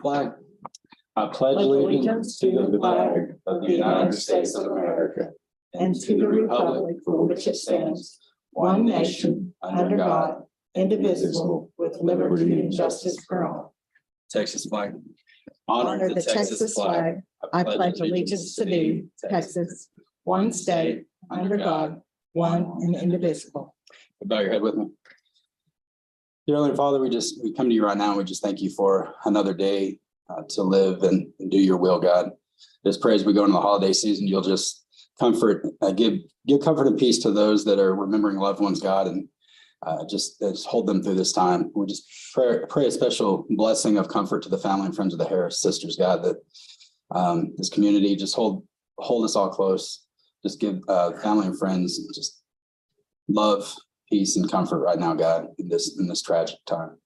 Flag. I pledge allegiance to the flag of the United States of America and to the republic for which it stands, one nation, under God, indivisible, with liberty and justice for all. Texas flag. Honor the Texas flag. I pledge allegiance to thee, Texas, one state, under God, one and indivisible. Bow your head with me. Dear Heavenly Father, we come to you right now. And we just thank you for another day to live and do your will, God. Just pray as we go into the holiday season, you'll just comfort, give comfort and peace to those that are remembering loved ones, God, and just hold them through this time. We just pray a special blessing of comfort to the family and friends of the Harris sisters, God, that this community just hold us all close. Just give family and friends just love, peace, and comfort right now, God, in this tragic time.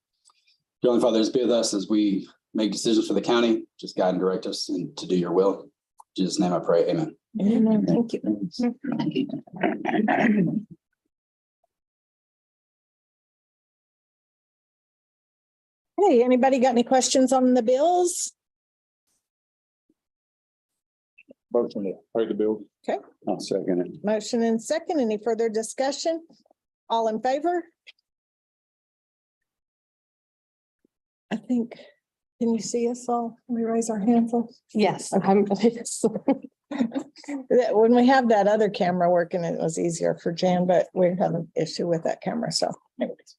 Dear Heavenly Father, just be with us as we make decisions for the county. Just guide and direct us and to do your will. In Jesus' name I pray, amen. Amen. Thank you. Hey, anybody got any questions on the bills? Motion to pay the bill. Okay. I'll second it. Motion and second. Any further discussion? All in favor? I think, can you see us all? Can we raise our hands? Yes, Okay. When we have that other camera working, it was easier for Jan, but we have an issue with that camera, so. Anyways.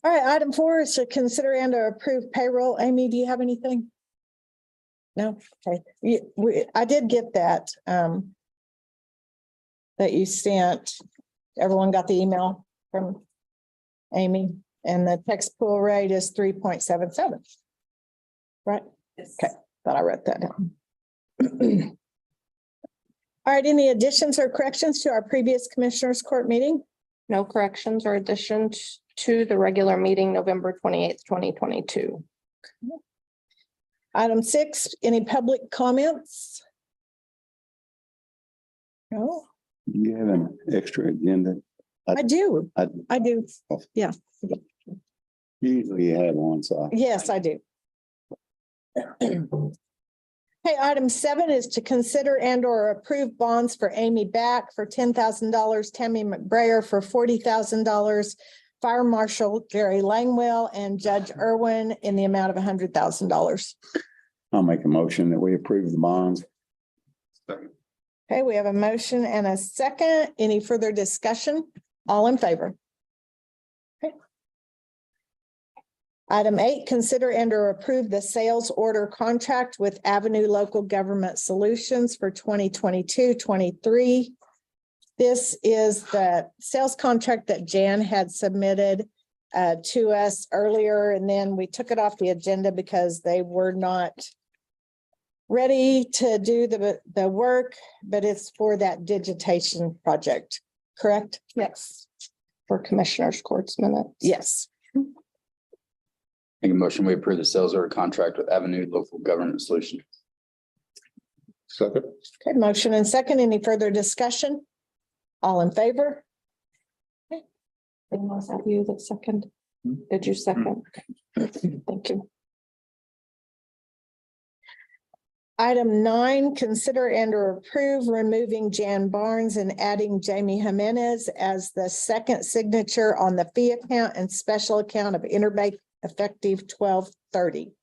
All right, item 4 is to consider and or approve payroll. Amy, do you have anything? No? Okay. I did get that, that you sent. Everyone got the email from Amy, and the text pool rate is 3.77. Right? Okay, thought I wrote that down. All right, any additions or corrections to our previous Commissioners Court meeting? no corrections or additions to the regular meeting, November 28th, 2022. Item 6, any public comments? No, You have an extra agenda. I do. I do. Yeah. Usually you have one, so. Yes, I do. Okay, item 7 is to consider and or approve bonds for Amy Back for $10,000, Tammy McBrayer for $40,000, Fire Marshal Gary Langwell and Judge Irwin in the amount of $100,000. I'll make a motion that we approve the bonds. Okay, we have a motion and a second. Any further discussion? All in favor? Okay. Item 8, consider and or approve the sales order contract with Avenue Local Government Solutions for 2022-23. This is the sales contract that Jan had submitted to us earlier, and then we took it off the agenda because they were not ready to do the work, but it's for that digitation project, correct? Yes. For Commissioners Court's minutes. Yes. Make a motion, we approve the sales order contract with Avenue Local Government Solutions. Second. Okay, motion and second. Any further discussion? All in favor? Was that you that second? Did you second? Thank you. Item 9, consider and or approve removing Jan Barnes and adding Jamie Jimenez as the second signature on the fee account and special account of Interbank effective 12/30.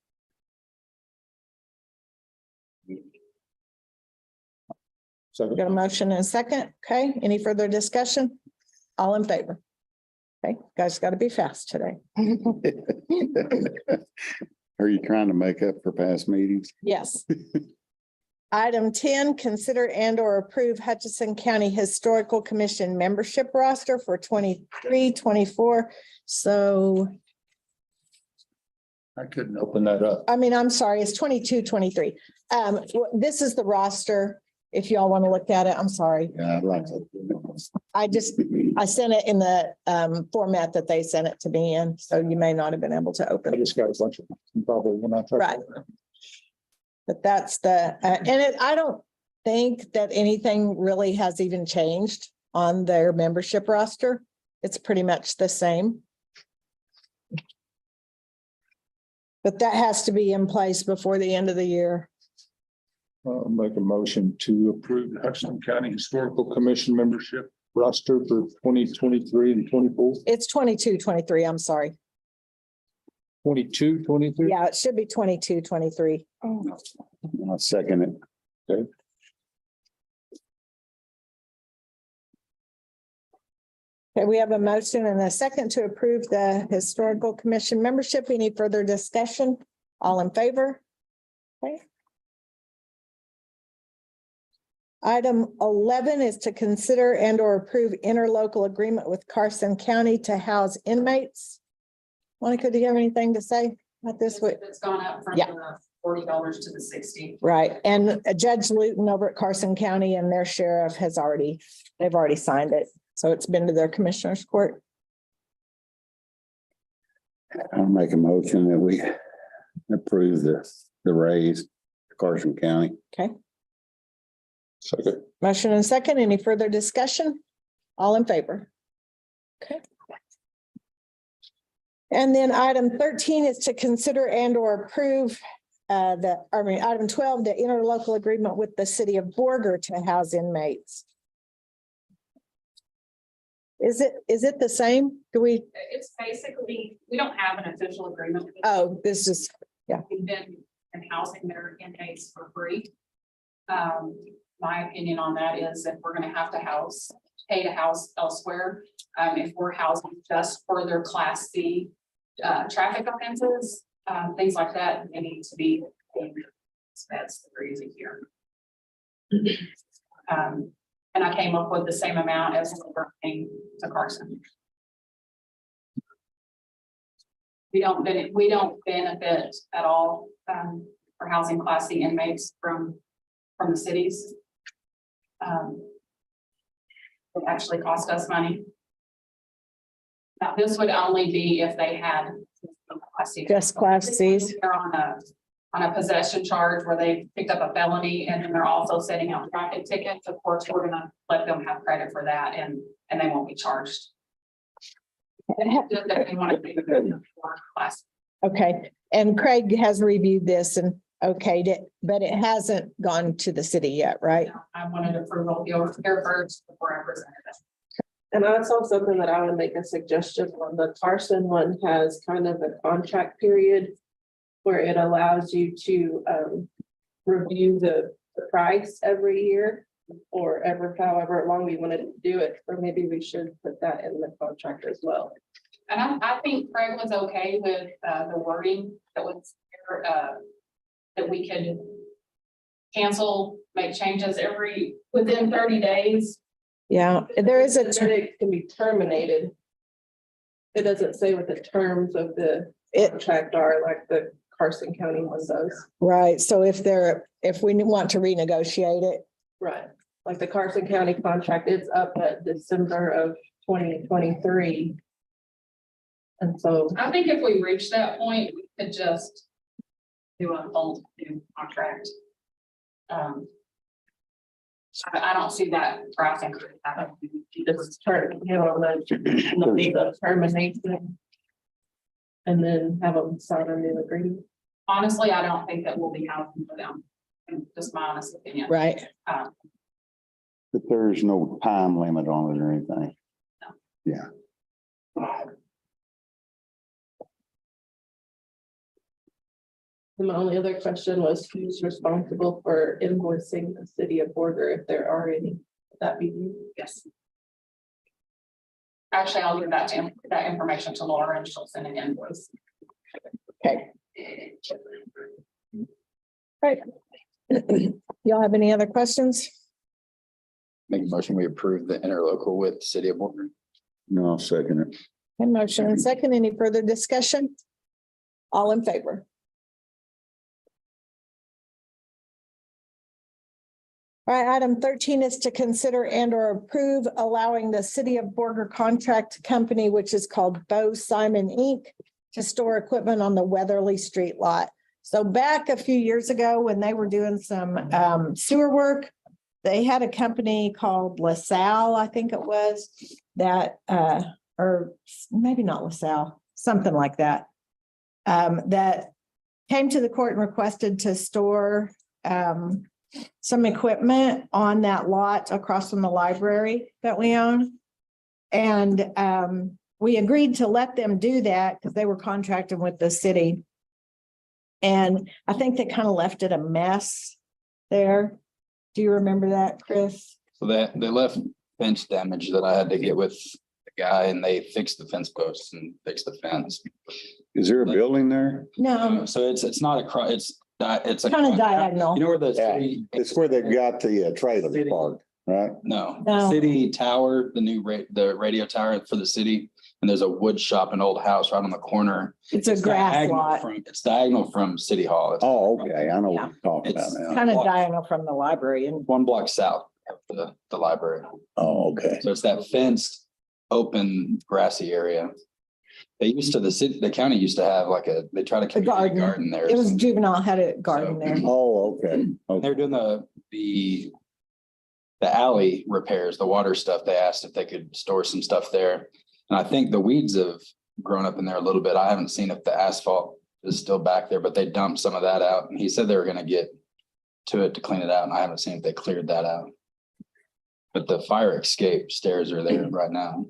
Second. Got a motion and a second. Okay, any further discussion? All in favor? Okay, guys, got to be fast today. Are you trying to make up for past meetings? Yes. Item 10, consider and or approve Hutchinson County Historical Commission membership roster for 23-24. So, I couldn't open that up. I mean, I'm sorry, it's 22-23. This is the roster. If y'all want to look at it, I'm sorry. Yeah, I'd like to. I sent it in the format that they sent it to me in, so you may not have been able to open I it. just got a bunch of, probably when I. Right. But that's the, I don't think that anything really has even changed on their membership roster. It's pretty much the same. But that has to be in place before the end of the year. I'll make a motion to approve the Hudson County Historical Commission membership roster for 2023 and 24. It's 22-23. I'm sorry. 22-23. Yeah, it should be 22-23. I'll second it. Okay. Okay, we have a motion and a second to approve the Historical Commission membership. Any further discussion? All in favor? Okay. Item 11 is to consider and or approve interlocal agreement with Carson County to house inmates. Monica, do you have anything to say about this? It's gone up from Yeah. the $40 to the 60. Right, and Judge Luton over at Carson County and their sheriff they've already signed it. So it's been to their commissioner's court. I'll make a motion that we approve the raise to Carson County. Okay. Second. Motion and second. Any further discussion? All in favor? Okay. And then item 13 is to consider and or approve item 12, the interlocal agreement with the city of Borger to house inmates. Is it the same? Do we, It's basically, we don't have an official agreement. with it. oh, this is, We've been in housing their inmates for free. My opinion on that is if we're gonna have to pay to house elsewhere, if we're housing just for their Class C traffic offenses, things like that, they need to be that's the reason here. And I came up with the same amount as we're paying to Carson. We don't benefit at all for housing Class C inmates from the cities. It actually cost us money. Now, this would only be if they had Class C. just Class Cs. They're on a possession charge where they picked up a felony and then they're also setting out traffic tickets. Of course, we're gonna let them have credit for that and they won't be charged. Just that they want to be for class. Okay, and Craig has reviewed this and okayed it, but it hasn't gone to the city yet, right? I wanted approval here first before I presented it. And that's also something that I would make a suggestion on. The Carson one has kind of a contract period where it allows you to review the price every year or however long we wanted to do it, or maybe we should put that in the contract as well. And I think Craig was okay with the wording that was that we could cancel, make changes within 30 days. Yeah, there is a, It can be terminated. It doesn't say what the terms of the contract are like the Carson County one does. right, so if we want to renegotiate it, Right. Like the Carson County contract, it's up at December of 2023. And so, I think if we reach that point, we could just do a whole new contract. I don't see that price increase happening. just turn, the termination. And then have them sign a new agreement. Honestly, I don't think that we'll be housing for them. Just my honest opinion. right? But there's no time limit on it or anything. No. Yeah. And my only other question was who's responsible for invoicing the city of Borger if there are any? Would that be you? Yes. Actually, I'll give that information to Laura and she'll send an invoice. Okay. Right. Y'all have any other questions? Make a motion, we approve the interlocal with the city of Boardman. No, I'll second it. And motion and second, any further discussion? All in favor? All right, item 13 is to consider and or approve allowing the city of Borger contract company, which is called Bo Simon Inc., to store equipment on the Weatherly Street lot. So back a few years ago, when they were doing some sewer work, they had a company called LaSalle, I think it was, that or maybe not LaSalle, something like that. That came to the court and requested to store some equipment on that lot across from the library that we own. And we agreed to let them do that because they were contracting with the city. And I think they kind of left it a mess there. Do you remember that, Chris? So they left fence damage that I had to get with the guy, and they fixed the fence posts and fixed the fence. Is there a building there? No, So it's not a it's a kind of diagonal. You know where the Yeah, city? it's where they got the trailer City. parked, right? No, No. city tower, the new the radio tower for the city, and there's a wood shop, an old house right on the corner. It's a grass diagonal lot, It's diagonal from City Hall. It's Oh, okay, I know what you're talking about It's now. kind of diagonal from the library and 1 block south of the library. Oh, okay. So it's that fenced, open, grassy area. They used to, the county used to have like they try to community garden. garden there. it was juvenile had a garden there. Oh, okay. They're doing the alley repairs, the water stuff. They asked if they could store some stuff there. And I think the weeds have grown up in there a little bit. I haven't seen if the asphalt is still back there, but they dumped some of that out. And he said they were gonna get to it to clean it out. And I haven't seen if they cleared that out. But the fire escape stairs are there right now.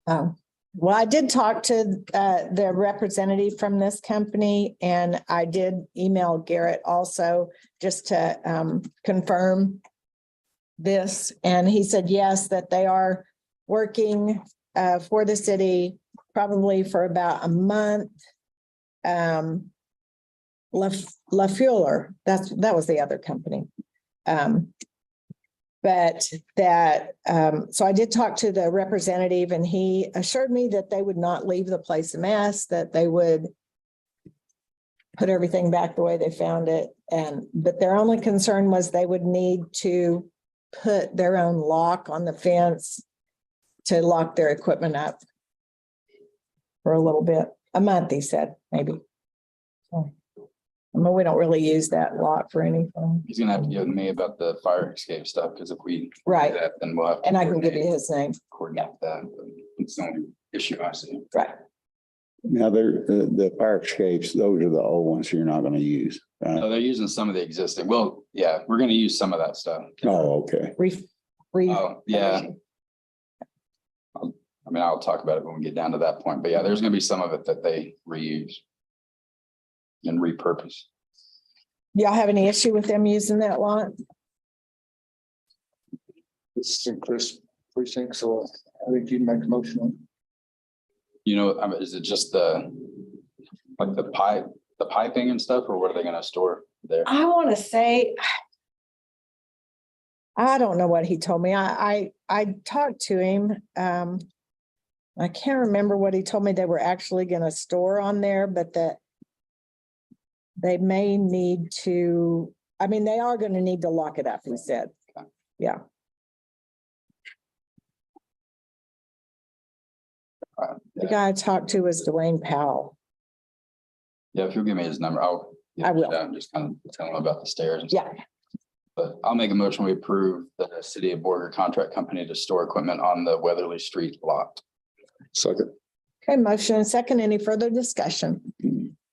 Oh, well, I did talk to the representative from this company, and I did email Garrett also just to confirm this. And he said, yes, that they are working for the city probably for about a month. La Fuller, that was the other company. But that, so I did talk to the representative, and he assured me that they would not leave the place a mess, that they would put everything back the way they found it. But their only concern was they would need to put their own lock on the fence to lock their equipment up for a little bit, a month, he said, maybe. So, I mean, we don't really use that lock for anything. He's gonna have to give me about the fire escape stuff, because if we do Right. that, then we'll have. to And I can give you his name. coordinate that. But it's the only issue I see. Right. Now, the fire escapes, those are the old ones you're not gonna use. Right? No, they're using some of the existing. Well, yeah, we're gonna use some of that stuff. Oh, okay. Oh, yeah. I mean, I'll talk about it when we get down to that point, but yeah, there's gonna be some of it that they reuse and repurpose. Y'all have any issue with them using that lot? It's in Chris precinct, so I think you'd make a motion on. You know, is it just like the piping and stuff, or what are they gonna store there? I want to say, I don't know what he told me. I talked to him. I can't remember what he told me they were actually going to store on there, but that they may need to, I mean, they are going to need to lock it up, he said. Yeah. The guy I talked to was Dwayne Powell. Yeah, if you'll give me his number, I will. Just kind of tell him about the stairs and stuff. Yeah. But I'll make a motion, we approve the city of Borger contract company to store equipment on the Weatherly Street lot. Second. Okay, motion and second. Any further discussion?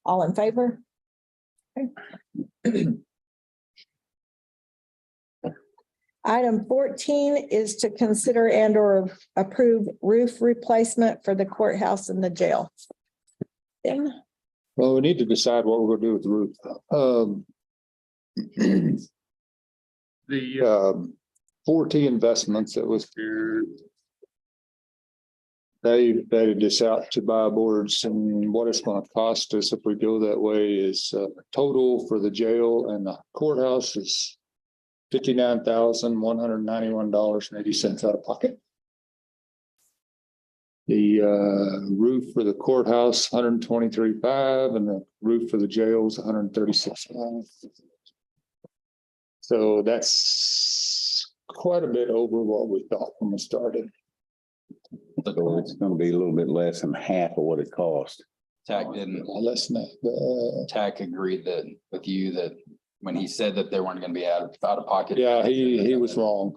All in favor? Okay. Item 14 is to consider and or approve roof replacement for the courthouse and the jail. Then, Well, we need to decide what we're gonna do with the roof. The 4T investments that was here. They vetted this out to buy boards, and what it's gonna cost us if we go that way is total for the jail and the courthouse is $59,191.80 out of pocket. The roof for the courthouse, $123,500, and the roof for the jail is $136,500. So that's quite a bit over what we thought when we started. So it's gonna be a little bit less than half of what it cost. TAC didn't, Less than that. TAC agreed that with you that when he said that they weren't gonna be out of pocket. Yeah, he was wrong.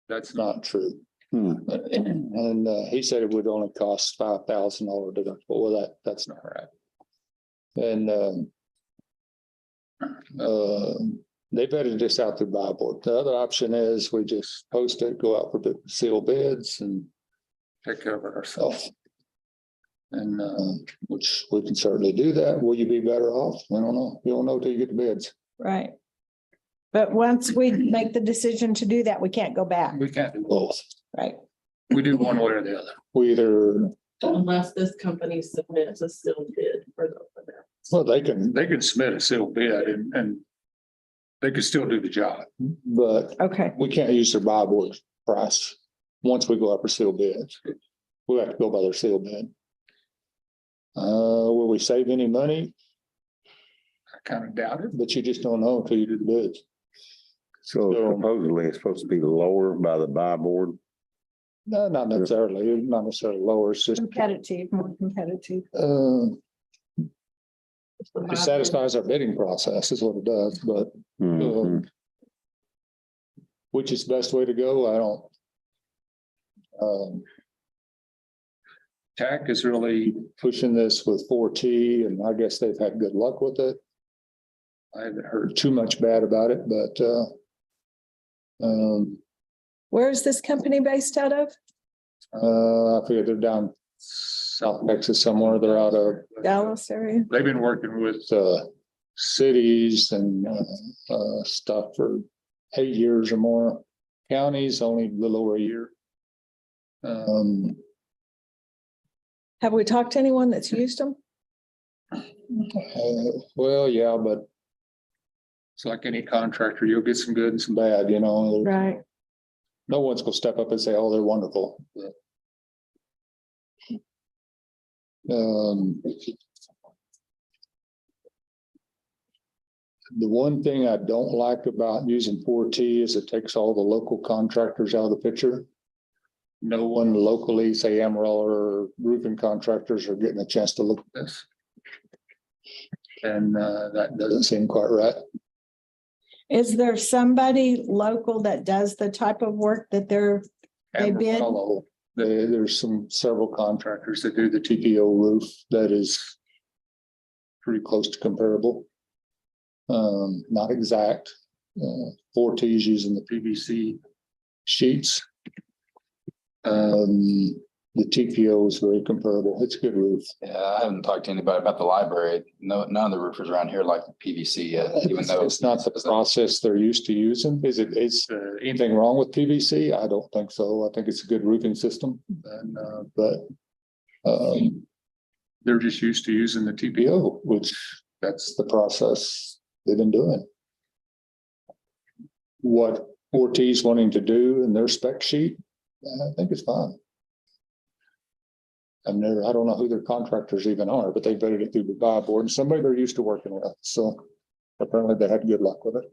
That's not true. And he said it would only cost $5,000 deductible. Well, that's not right. And They vetted this out through buy board. The other option is we just post it, go out for sealed bids and take care of it ourselves. And, which we can certainly do that. Will you be better off? I don't know. You don't know till you get the bids. Right. But once we make the decision to do that, we can't go back, We can't do both. right? We do one way or the other. We either, Unless this company submits a sealed bid for the. well, they can submit a sealed bid and they could still do the job, but Okay, we can't use their buy board price. Once we go up for sealed bids, we'll have to go by their sealed bid. Will we save any money? I kind of doubt it, but you just don't know until you do the bids. So supposedly it's supposed to be lower by the buy board. No, not necessarily, not necessarily lower, it's just, competitive, more competitive. it satisfies our bidding process is what it does, but Mhm. which is the best way to go? I don't. TAC is really pushing this with 4T and I guess they've had good luck with it. I haven't heard too much bad about it, but Where is this company based out of? I forget they're down South Texas somewhere. They're out of. Dallas area? They've been working with cities and stuff for 8 years or more. Counties only a little over a year. Have we talked to anyone that's used them? Well, yeah, but it's like any contractor, you'll get some good and some bad, you know. Right. No one's gonna step up and say, oh, they're wonderful. The one thing I don't like about using 4T is it takes all the local contractors out of the picture. No one locally, say Amarillo or roofing contractors are getting a chance to look at this. And that doesn't seem quite right. Is there somebody local that does the type of work that they bid? Amarillo, there's several contractors that do the TPO roof that is pretty close to comparable. Not exact. 4T is using the PVC sheets. The TPO is very comparable. It's a good roof. Yeah, I haven't talked to anybody about the library. No, none of the roofers around here like PVC yet, even though. It's not the process they're used to using. Is anything wrong with PVC? I don't think so. I think it's a good roofing system. And, they're just used to using the TPO, which that's the process they've been doing. What 4T is wanting to do in their spec sheet, I think it's fine. And I don't know who their contractors even are, but they vetted it through the buy board and somebody they're used to working with. So apparently they had good luck with it.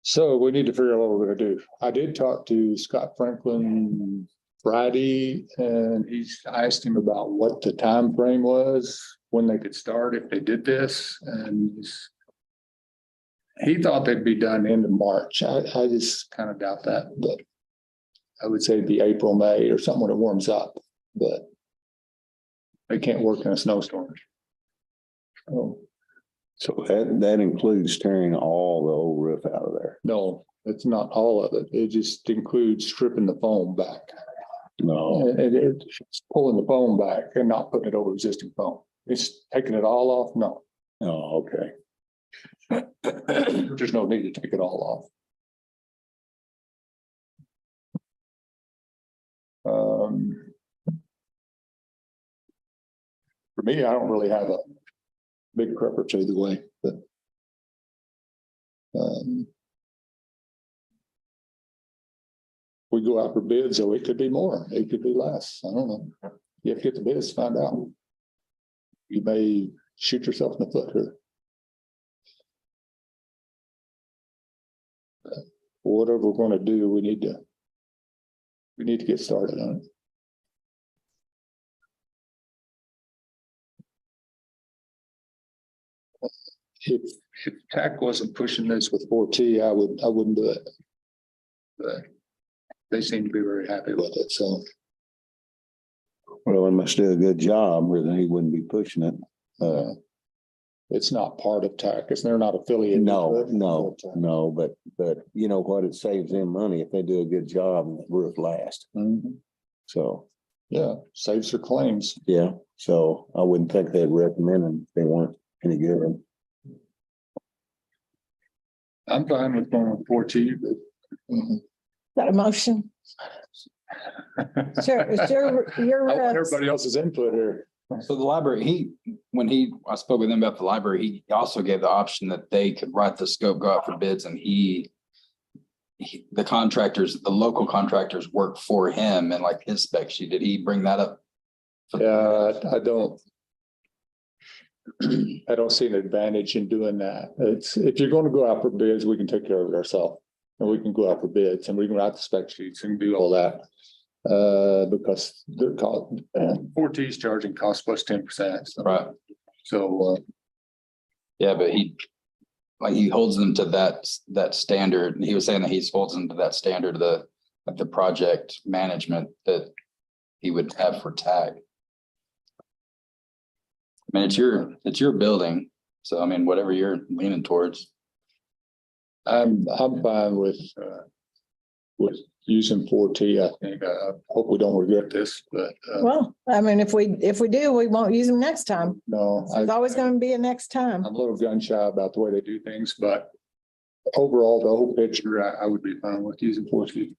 So we need to figure out what we're gonna do. I did talk to Scott Franklin Friday and I asked him about what the time frame was, when they could start if they did this, and he thought they'd be done end of March. I just kind of doubt that, but I would say it'd be April, May or something when it warms up, but they can't work in a snowstorm. So that includes tearing all the old roof out of there. No, it's not all of it. It just includes stripping the foam back. No, It's pulling the foam back and not putting it over existing foam. It's taking it all off. No, oh, okay. there's no need to take it all off. For me, I don't really have a big preference either way, but we go out for bids, so it could be more, it could be less. I don't know. You have to get the bids to find out. You may shoot yourself in the foot here. Whatever we're going to do, we need to get started on it. If TAC wasn't pushing this with 4T, I wouldn't do it. But they seem to be very happy with it, so. Well, they must do a good job or then he wouldn't be pushing it. It's not part of TAC, it's, they're not affiliated. with TAC. No, but you know what? It saves them money if they do a good job and the roof lasts. Mhm. So, Yeah, saves their claims. yeah, so I wouldn't think they'd recommend them if they weren't any good. I'm fine with going with 4T, but. Is that a motion? Sure, I want everybody else's input here. So the library, I spoke with him about the library, he also gave the option that they could write the scope, go out for bids, and the contractors, the local contractors work for him and like his spec sheet. Did he bring that up? Yeah, I don't see an advantage in doing that. It's, if you're going to go out for bids, we can take care of it ourselves. And we can go out for bids and we can write the spec sheets and do all that. Because the cost, 4T is charging cost plus 10%. Right. So, Yeah, but he holds them to that standard. And he was saying that he holds them to that standard of the project management that he would have for TAG. I mean, it's your building. So I mean, whatever you're leaning towards. I'm fine with using 4T. I think, hope we don't regret this, but, Well, I mean, if we do, we won't use them next time. no. There's always going to be a next time. I'm a little gun shy about the way they do things, but overall, the whole picture, I would be fine with using 4T.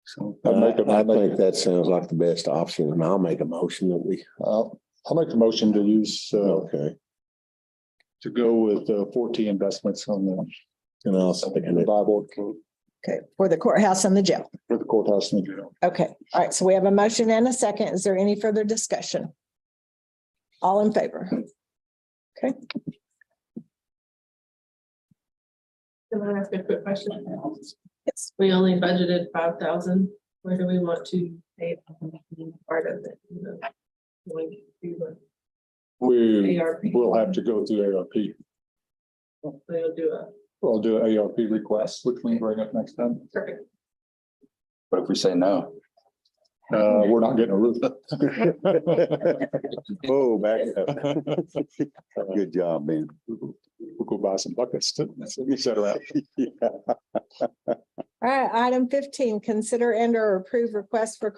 So I think that sounds like the best option, and I'll make a motion that we, I'll make a motion to use, okay, to go with 4T investments on the and I'll second it. Bible code Okay, for the courthouse and the jail. for the courthouse and the jail. Okay, all right, so we have a motion and a second. Is there any further discussion? All in favor? Okay, Can I ask a quick question? yes. We only budgeted 5,000. Where do we want to pay part of it? Going to the We ARP. will have to go through ARP. We'll do a We'll do an ARP request, which we can bring up next time. perfect. What if we say no? We're not getting a roof. Oh, back up. Good job, Ben. We'll go buy some buckets to set around. All right, item 15, consider and or approve request for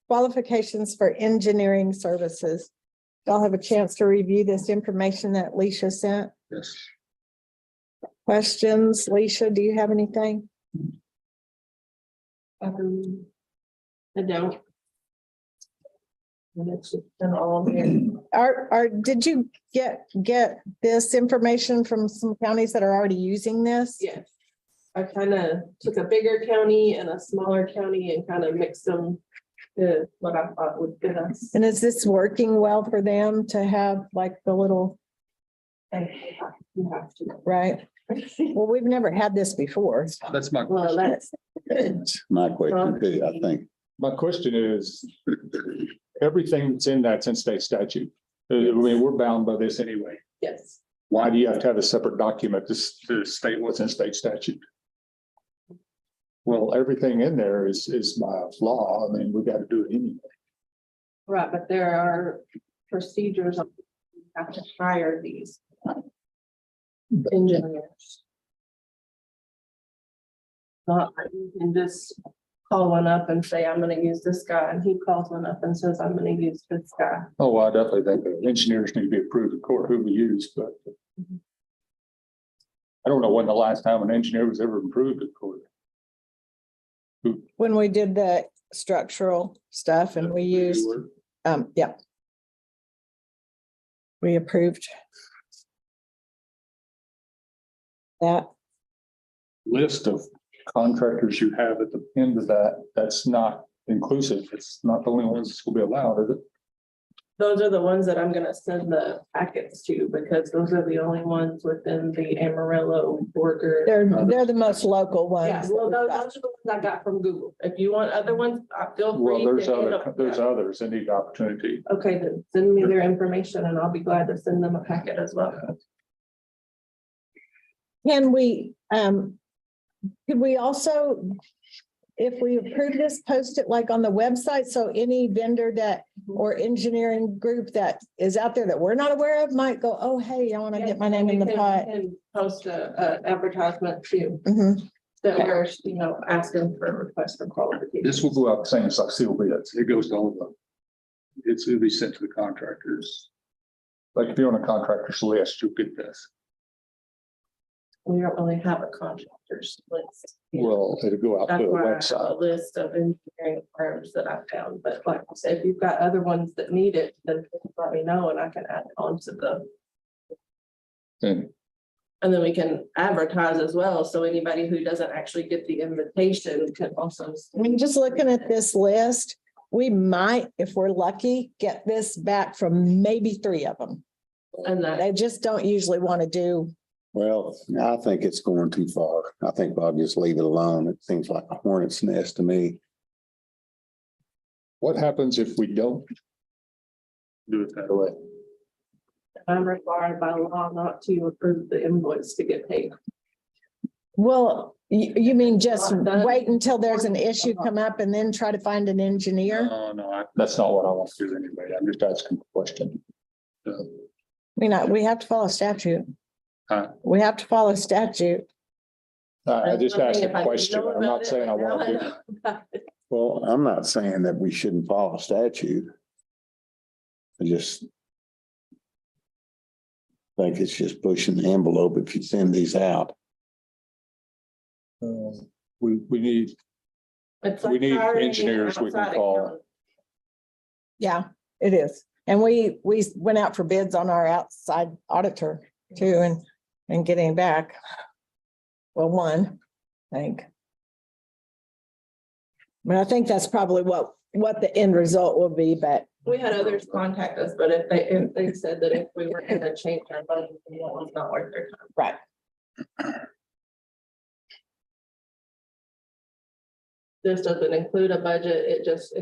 qualifications for engineering services. Y'all have a chance to review this information that Leisha sent. Yes. Questions? Leisha, do you have anything? I don't. And it's just been all there. Did you get this information from some counties that are already using this? Yes. I kind of took a bigger county and a smaller county and kind of mixed them to what I thought would fit us. And is this working well for them to have like the little, You have to. right? Well, we've never had this before. That's my Well, question. that's good. My question too, I think. My question is, everything that's in that's in state statute. I mean, we're bound by this anyway. Yes. Why do you have to have a separate document to state what's in state statute? Well, everything in there is by law. I mean, we got to do it anyway. Right, but there are procedures on how to hire these engineers. Not like you can just call one up and say, I'm gonna use this guy, and he calls one up and says, I'm gonna use this guy. Oh, well, I definitely think the engineers need to be approved in court who we use, but I don't know when the last time an engineer was ever approved in court. When we did the structural stuff and we used, yeah. We approved that. List of contractors you have at the end of that, that's not inclusive. It's not the only ones that's gonna be allowed, is it? Those are the ones that I'm gonna send the packets to, because those are the only ones within the Amarillo border. They're the most local Yeah, ones. well, those are the ones I got from Google. If you want other ones, feel Well, free there's to. hit other, up. there's others that need opportunity. Okay, then send me their information and I'll be glad to send them a packet as well. Can we, could we also, if we approve this, post it like on the website, so any vendor that or engineering group that is out there that we're not aware of might go, oh, hey, I want to get my name in the pot. And post a advertisement too, Mhm. that we're, asking for a request for qualification. This will go out the same as like seal bids. It goes to all of them. It'll be sent to the contractors. Like if you're on a contractor's list, you'll get this. We don't really have a contractors list. Well, it'll go out to That's the why I have a website. list of engineering firms that I found, but like I said, if you've got other ones that need it, then please let me know and I can add it on to the. And And then we can advertise as well, so anybody who doesn't actually get the invitation can also. I mean, just looking at this list, we might, if we're lucky, get this back from maybe 3 of them. And that, They just don't usually want to do. Well, I think it's going too far. I think I'll just leave it alone. It seems like a hornet's nest to me. what happens if we don't do it that way? I'm required by law not to approve the invoice to get paid. Well, you mean just wait until there's an issue come up and then try to find an engineer? No, that's not what I want to do anyway. I'm just asking a question. I mean, we have to follow statute. Huh? We have to follow statute. I just asked If a I question. know I'm not about it, saying I now want to do know about it. Well, I'm not saying that we shouldn't follow statute. I just think it's just pushing the envelope if you send these out. We need, It's We like need hiring an engineers we can outside call. accountant. Yeah, it is. And we went out for bids on our outside auditor too and getting back. Well, one, I think. But I think that's probably what the end result will be, but We had others contact us, but if they said that if we were gonna change our budget, then that was not worth their time. right. This doesn't include a budget, it just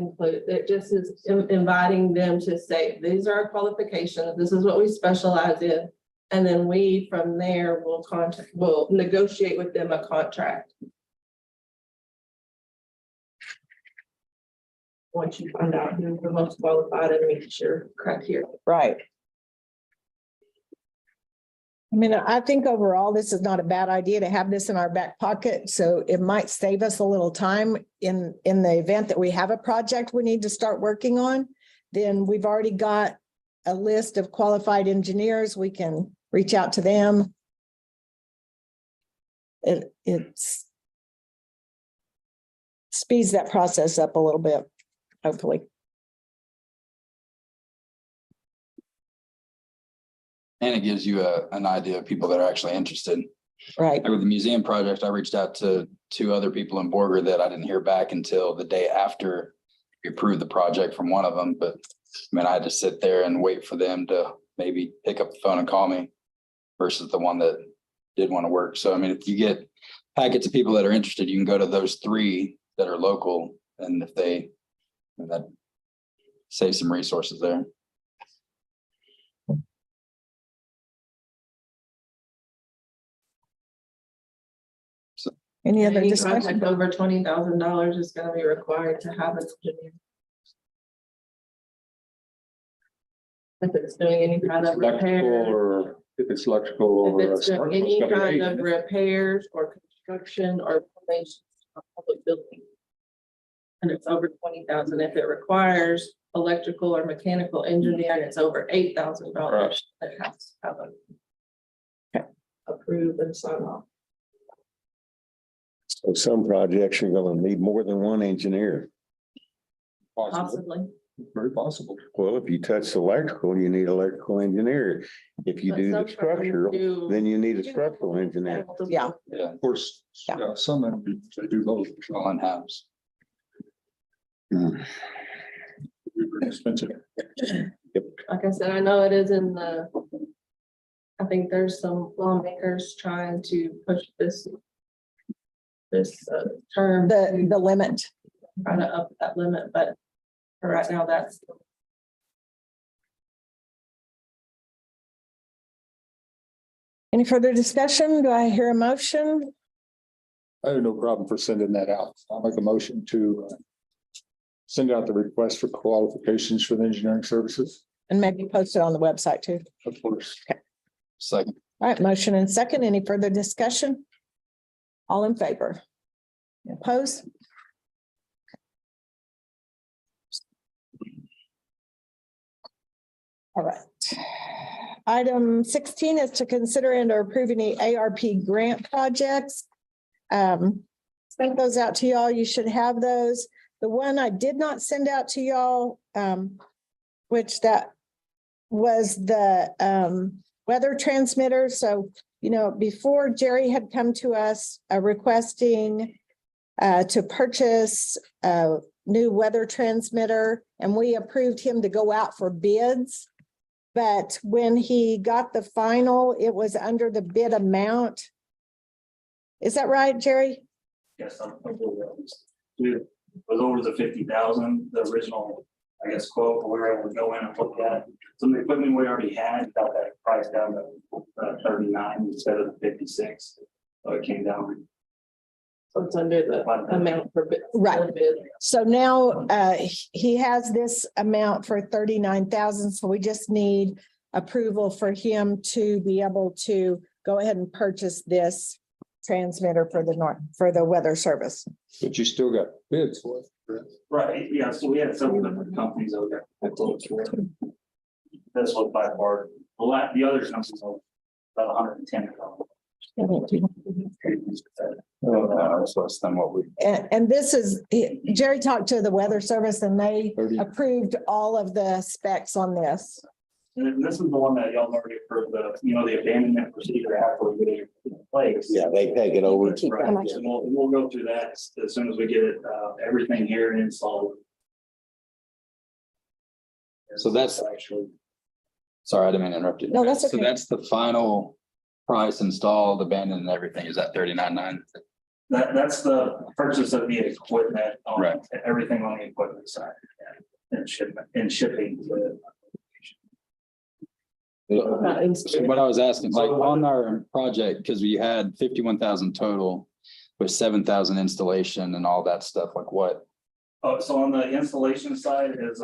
is inviting them to say, these are our qualifications, this is what we specialize in. And then we, from there, will negotiate with them a contract. Once you find out who's the most qualified and meets your criteria. Right. I mean, I think overall, this is not a bad idea to have this in our back pocket, so it might save us a little time in the event that we have a project we need to start working on. Then we've already got a list of qualified engineers. We can reach out to them. It's speeds that process up a little bit, hopefully. And it gives you an idea of people that are actually interested. Right. Like with the museum project, I reached out to 2 other people in Borger that I didn't hear back until the day after we approved the project from one of them. But I mean, I had to sit there and wait for them to maybe pick up the phone and call me versus the one that did want to work. So, I mean, if you get packets of people that are interested, you can go to those 3 that are local. And if and that saves some resources there. Any other Any discussion? project over $20,000 is gonna be required to have an engineer. If it's doing any kind of electrical repair, or if it's electrical if or. it's doing any kind of repairs or construction or renovations of public building. And it's over 20,000, if it requires electrical or mechanical engineering, it's over $8,000. It has to have a approved and sign off. So some projects are gonna need more than one engineer. Possible, Possibly. very possible. Well, if you touch the electrical, you need electrical engineer. If you But do some the firms structural, do- then you need a structural engineer. Yeah. Yeah, Of course, Yeah. some of them, they do both. all in-house. Hmm. Very expensive. Like I said, I know it is in the. I think there's some lawmakers trying to push this term. The limit. Trying to up that limit, but for right now, that's. Any further discussion? Do I hear a motion? I have no problem for sending that out. I'll make a motion to send out the request for qualifications for the engineering services. And maybe post it on the website too. Of course. Second. All right, motion and second. Any further discussion? All in favor? Opposed? All right. Item 16 is to consider and approve any ARP grant projects. Sent those out to y'all. You should have those. The one I did not send out to y'all, which that was the weather transmitter. So, you know, before Jerry had come to us requesting to purchase a new weather transmitter, and we approved him to go out for bids. But when he got the final, it was under the bid amount. Is that right, Jerry? Yes, I'm comfortable with this. It was over the 50,000, the original, I guess, quote, we were able to go in and look at some of the equipment we already had, got that price down to 39 instead of the 56. So it came down. So it's under the amount for bid. Right. for bid. So now he has this amount for 39,000. So we just need approval for him to be able to go ahead and purchase this transmitter for the weather service. But you still got bids for it. correct? Right, yeah, so we had several different companies over there. that quoted for it. This was by far, the other companies are about 110. That's less than what we. And this is, Jerry talked to the weather service and they 30. approved all of the specs on this. And this is the one that y'all already approved, the abandonment procedure after we get it in place. Yeah, they take it over. Right, so we'll go through that as soon as we get it, everything here installed. So that's- actually, Sorry, I didn't mean to interrupt you. No, that's So okay. that's the final price installed, abandoned and everything is at 39,900. that's the purchase of the equipment, Right. everything on the equipment side. And shipping. So what I was asking, like on our project, because we had 51,000 total with 7,000 installation and all that stuff, like what? Oh, so on the installation side is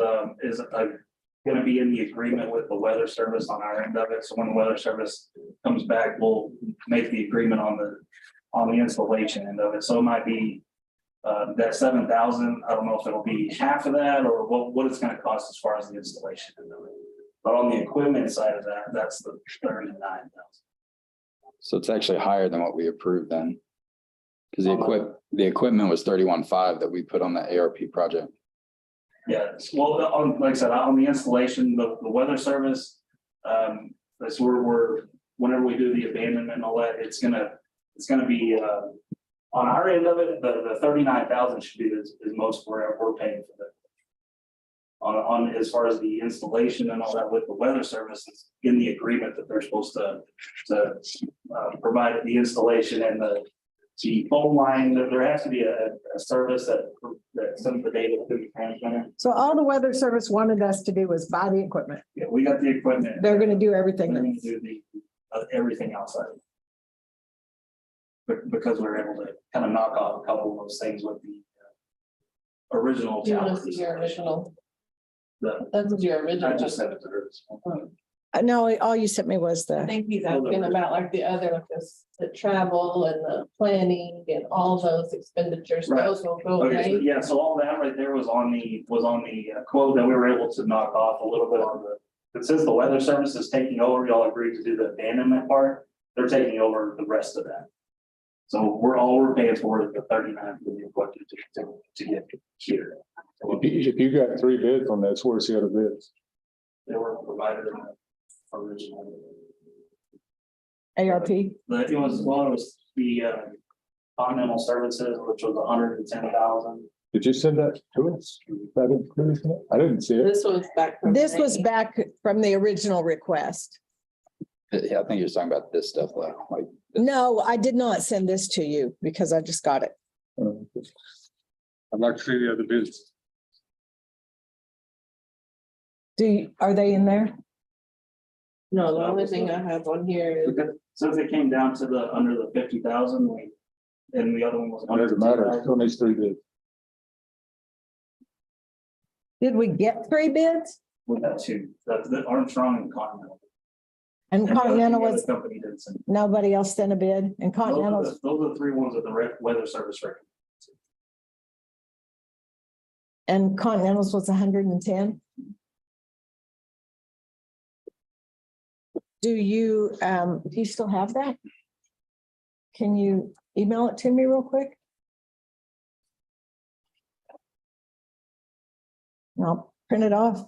gonna be in the agreement with the weather service on our end of it. So when the weather service comes back, we'll make the agreement on the installation end of it. So it might be that 7,000, I don't know if it'll be half of that or what it's gonna cost as far as the installation end of it. But on the equipment side of that, that's the 39,000. So it's actually higher than what we approved then. Because the equipment was 31,500 that we put on the ARP project. Yeah, well, like I said, on the installation, the weather service, that's where whenever we do the abandonment and all that, it's gonna be, on our end of it, the 39,000 should be is most we're paying for that. On as far as the installation and all that with the weather services in the agreement that they're supposed to provide the installation and the phone line, there has to be a service that sends the data to the transmitter. So all the weather service wanted us to do was buy the equipment. Yeah, we got the equipment. They're going to do They're everything. gonna do everything outside. But because we're able to kind of knock off a couple of those things with the original. Do you want to towers. see your original? The- That's your I original. just sent it to her. No, all you sent me was I the, think he's asking about like the other, like this, the travel and the planning and all those expenditures, Right. those will go Okay, so away. yeah, so all that right there was on the quote that we were able to knock off a little bit on the, since the weather service is taking over, y'all agreed to do the abandonment part, they're taking over the rest of that. So we're paying for is the 39 for the equipment to get here. So If you got 3 bids on this, where's the other bids? they were provided in the original. ARP. It was the continental services, which was 110,000. Did you send that to us? That includes it? I didn't see it. This was back. from This was May. back from the original request. Yeah, I think you're talking about this stuff, like. No, I did not send this to you because I just got it. I'd like to see the other bids. Are they in there? No, the only thing I have on here is, Because since it came down to under the 50,000, and the other one was It doesn't matter. 110,000. Still needs 3 bids. Did we get 3 bids? with that too, the Armstrong and Continental. And And Continental the other was, company did some. nobody else sent a bid and Continental, Those are the 3 ones that the weather service recommended. and Continental's was 110. Do you still have that? Can you email it to me real quick? I'll print it off.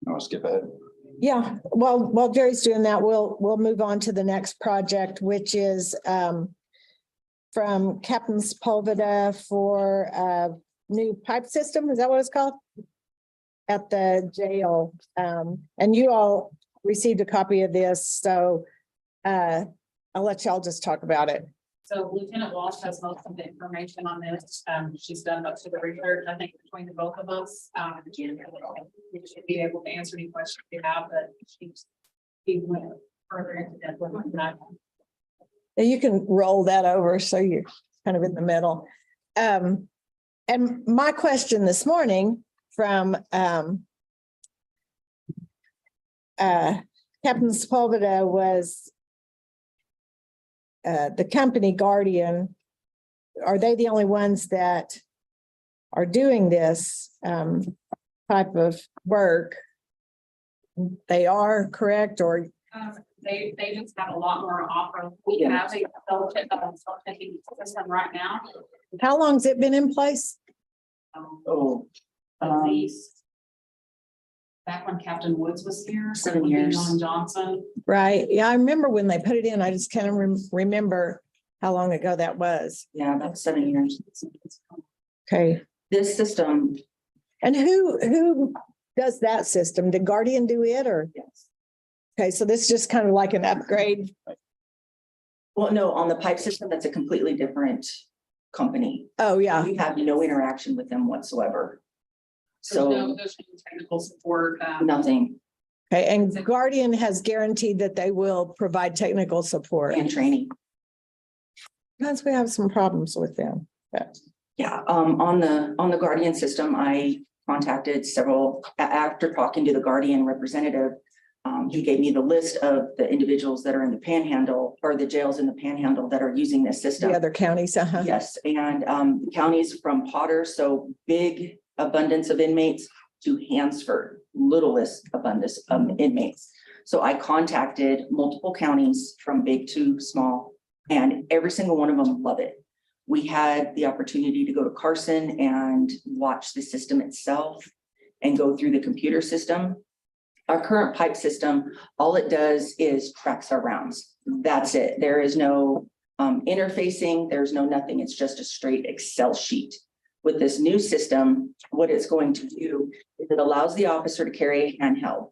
I'll skip ahead. Yeah, well, while Jerry's doing that, we'll move on to the next project, which is from Captain Sepulveda for a new pipe system. Is that what it's called? At the jail. And you all received a copy of this, so I'll let y'all just talk about it. So Lieutenant Walsh has most of the information on this. She's done most of the research, I think, between the both of us. We should be able to answer any questions you have, but she went further into depth with that. Now you can roll that over so you're kind of in the middle. And my question this morning from Captain Sepulveda was the company Guardian, are they the only ones that are doing this type of work? They are correct, or They just have a lot more to offer. We have a self-checking system right now. how long's it been in place? At least back when Captain Woods was here. 7 years. John Johnson. Right, yeah, I remember when they put it in, I just can't remember how long ago that was. Yeah, about 7 years. Okay, This system, and who does that system? Did Guardian do it, or? yes. Okay, so this is just kind of like an upgrade. Well, no, on the pipe system, that's a completely different company. Oh, yeah, We have no interaction with them whatsoever. So There's no technical support. nothing, okay, and Guardian has guaranteed that they will provide technical support. and training. Because we have some problems with them. But Yeah, on the Guardian system, I contacted several, after talking to the Guardian representative. He gave me the list of the individuals that are in the Panhandle, or the jails in the Panhandle that are using this system. the other counties, Yes, and counties from Potter, so big abundance of inmates, to Hansford, littlest abundance of inmates. So I contacted multiple counties from big to small, and every single one of them love it. We had the opportunity to go to Carson and watch the system itself and go through the computer system. Our current pipe system, all it does is tracks our rounds. That's it. There is no interfacing, there's no nothing. It's just a straight Excel sheet. With this new system, what it's going to do is it allows the officer to carry a handheld.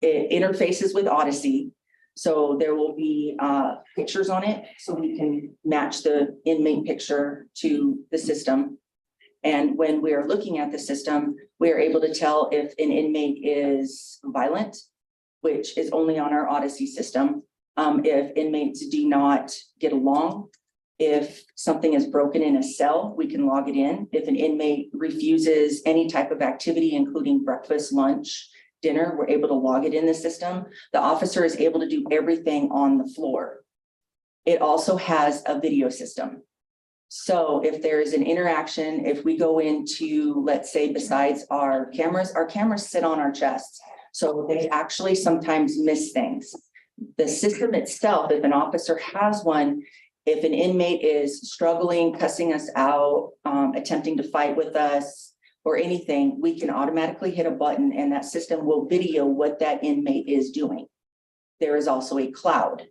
It interfaces with Odyssey. So there will be pictures on it, so we can match the inmate picture to the system. And when we are looking at the system, we are able to tell if an inmate is violent, which is only on our Odyssey system. If inmates do not get along, if something is broken in a cell, we can log it in. If an inmate refuses any type of activity, including breakfast, lunch, dinner, we're able to log it in the system. The officer is able to do everything on the floor. It also has a video system. So if there is an interaction, if we go into, let's say, besides our cameras sit on our chests. So they actually sometimes miss things. The system itself, if an officer has one, if an inmate is struggling, cussing us out, attempting to fight with us or anything, we can automatically hit a button and that system will video what that inmate is doing. There is also a cloud.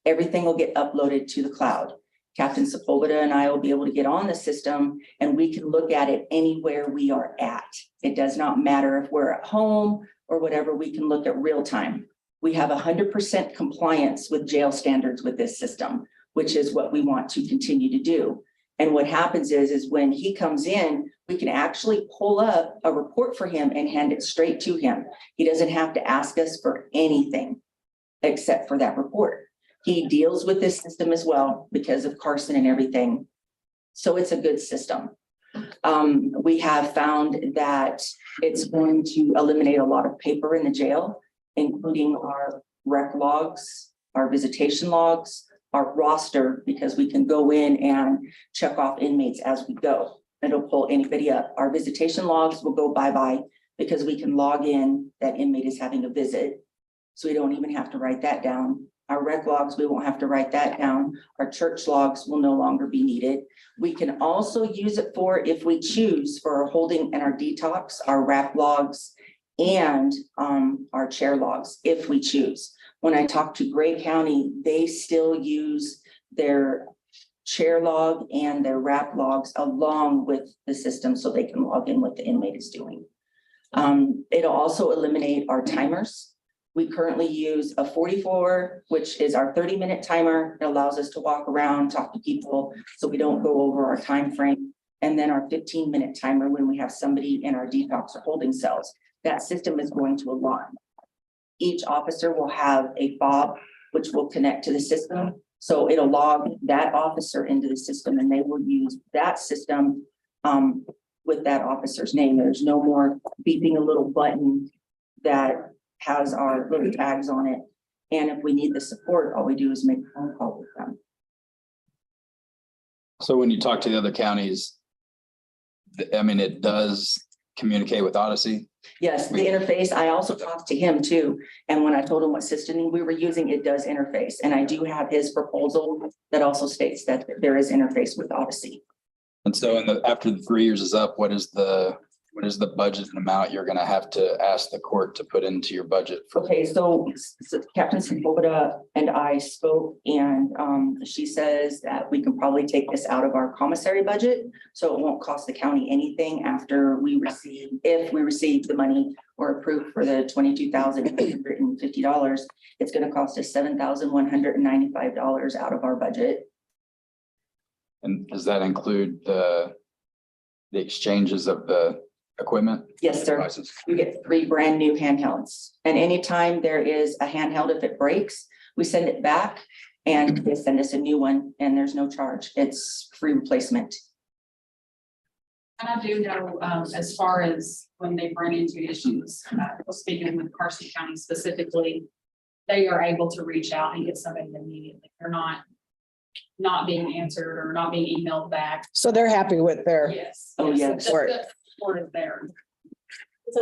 Everything will get uploaded to the cloud. Captain Sepulveda and I will be able to get on the system and we can look at it anywhere we are at. It does not matter if we're at home or whatever, we can look at real time. We have 100% compliance with jail standards with this system, which is what we want to continue to do. And what happens is when he comes in, we can actually pull up a report for him and hand it straight to him. He doesn't have to ask us for anything. except for that report. He deals with this system as well because of Carson and everything. So it's a good system. We have found that it's going to eliminate a lot of paper in the jail, including our rec logs, our visitation logs, our roster, because we can go in and check off inmates as we go. It'll pull anybody up. Our visitation logs will go bye-bye because we can log in that inmate is having a visit. So we don't even have to write that down. Our rec logs, we won't have to write that down. Our church logs will no longer be needed. We can also use it for, if we choose, for our holding and our detox, our wrap logs, and our chair logs, if we choose. When I talk to Gray County, they still use their chair log and their wrap logs along with the system so they can log in what the inmate is doing. It'll also eliminate our timers. We currently use a 44, which is our 30-minute timer. It allows us to walk around, talk to people, so we don't go over our time frame. And then our 15-minute timer when we have somebody in our detox or holding cells. That system is going to alarm. Each officer will have a fob, which will connect to the system. So it'll log that officer into the system and they will use that system with that officer's name. There's no more beeping a little button that has our little tags on it. And if we need the support, all we do is make a phone call with them. So when you talk to the other counties, I mean, it does communicate with Odyssey. Yes, the interface, I also talked to him too. And when I told him what system we were using, it does interface. And I do have his proposal that also states that there is interface with Odyssey. And so after the 3 years is up, what is the budget and amount you're gonna have to ask the court to put into your budget? Okay, so Captain Sepulveda and I spoke and she says that we can probably take this out of our commissary budget. So it won't cost the county anything after we receive, if we receive the money or approved for the $22,850. It's gonna cost us $7,195 out of our budget. And does that include the exchanges of the equipment? Yes, sir. Devices? We get 3 brand new handhelds. And anytime there is a handheld, if it breaks, we send it back and they send us a new one and there's no charge. It's free replacement. And I do know, as far as when they run into issues, speaking with Carson County specifically, they are able to reach out and get somebody immediately. They're not being answered or not being emailed back. So they're happy with their, Yes. Oh, yes. The support is there.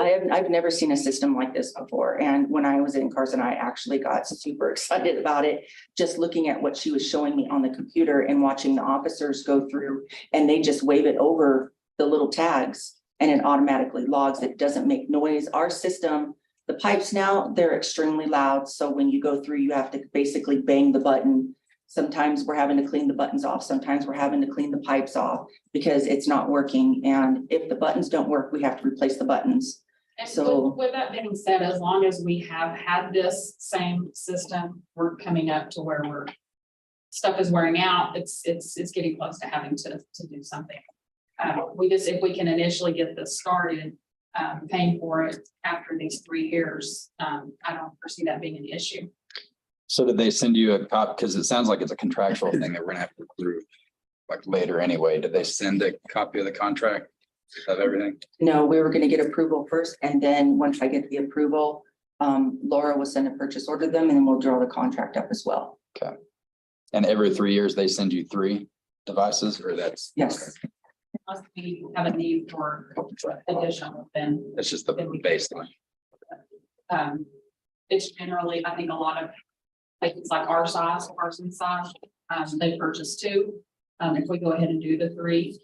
I've never seen a system like this before. And when I was in Carson, I actually got super excited about it. Just looking at what she was showing me on the computer and watching the officers go through and they just wave it over the little tags and it automatically logs. It doesn't make noise. Our system, the pipes now, they're extremely loud. So when you go through, you have to basically bang the button. Sometimes we're having to clean the buttons off. Sometimes we're having to clean the pipes off because it's not working. And if the buttons don't work, we have to replace the buttons. And So- with that being said, as long as we have had this same system, we're coming up to where stuff is wearing out. It's getting close to having to do something. If we can initially get this started, paying for it after these 3 years, I don't foresee that being an issue. So did they send you a copy? Because it sounds like it's a contractual thing that we're gonna have to approve like later anyway. Did they send a copy of the contract of everything? No, we were gonna get approval first, and then once I get the approval, Laura will send a purchase order to them, and then we'll draw the contract up as well. Okay. And every 3 years, they send you 3 devices or that's? Yes. Unless we have a need for additional, then It's just the baseline. it's generally, I think a lot of places like our size, Carson's size, they purchase 2. If we go ahead and do the 3,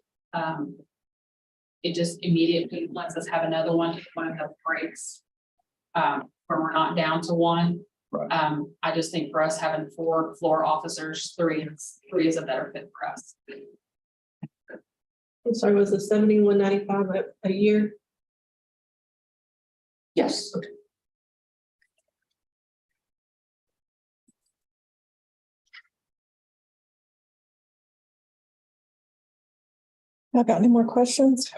it just immediately lets us have another one of the breaks, where we're not down to 1. Right. I just think for us having 4 floor officers, 3 is a better fit for us. I'm sorry, was it $71.95 a year? Yes. I got any more questions?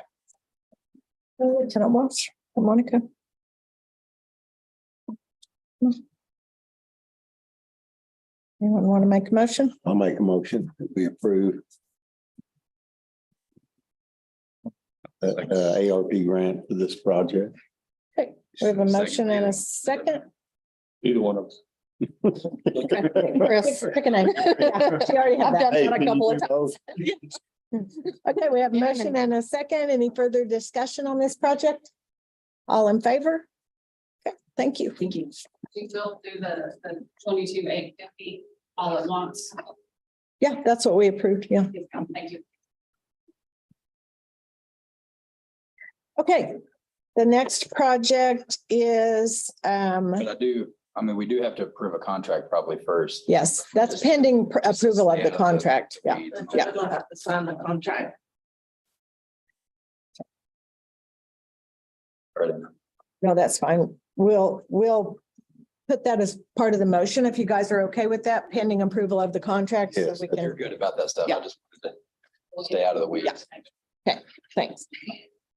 Can I watch? Monica? Anyone want to make a motion? I'll make a motion that we approve. ARP grant for this project. We have a motion and a second. Either one of us. Chris, pick a name. Yeah, she already had that. Hey, a can couple you of do both? Okay, we have a motion and a second. Any further discussion on this project? All in favor? Okay, thank you. Thank you. We will do the 22,850 all at once. Yeah, that's what we approved. Yeah. Thank you. Okay. The next project is, But we do have to approve a contract probably first. yes, that's pending approval of the contract. Yeah. We're gonna have to sign the contract. No, that's fine. We'll put that as part of the motion if you guys are okay with that, pending approval of the contract. So Yes, we You're can, good about that stuff. I Yeah. just wanted to stay out of the weeds. thanks.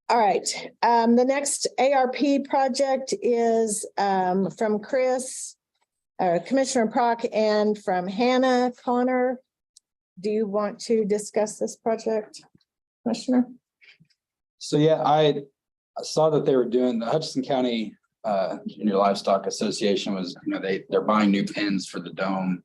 All right, the next ARP project is from Chris, Commissioner Prock, and from Hannah Connor. Do you want to discuss this project, Commissioner? So yeah, I saw that they were doing the Hutchinson County Junior Livestock Association was, they're buying new pens for the dome.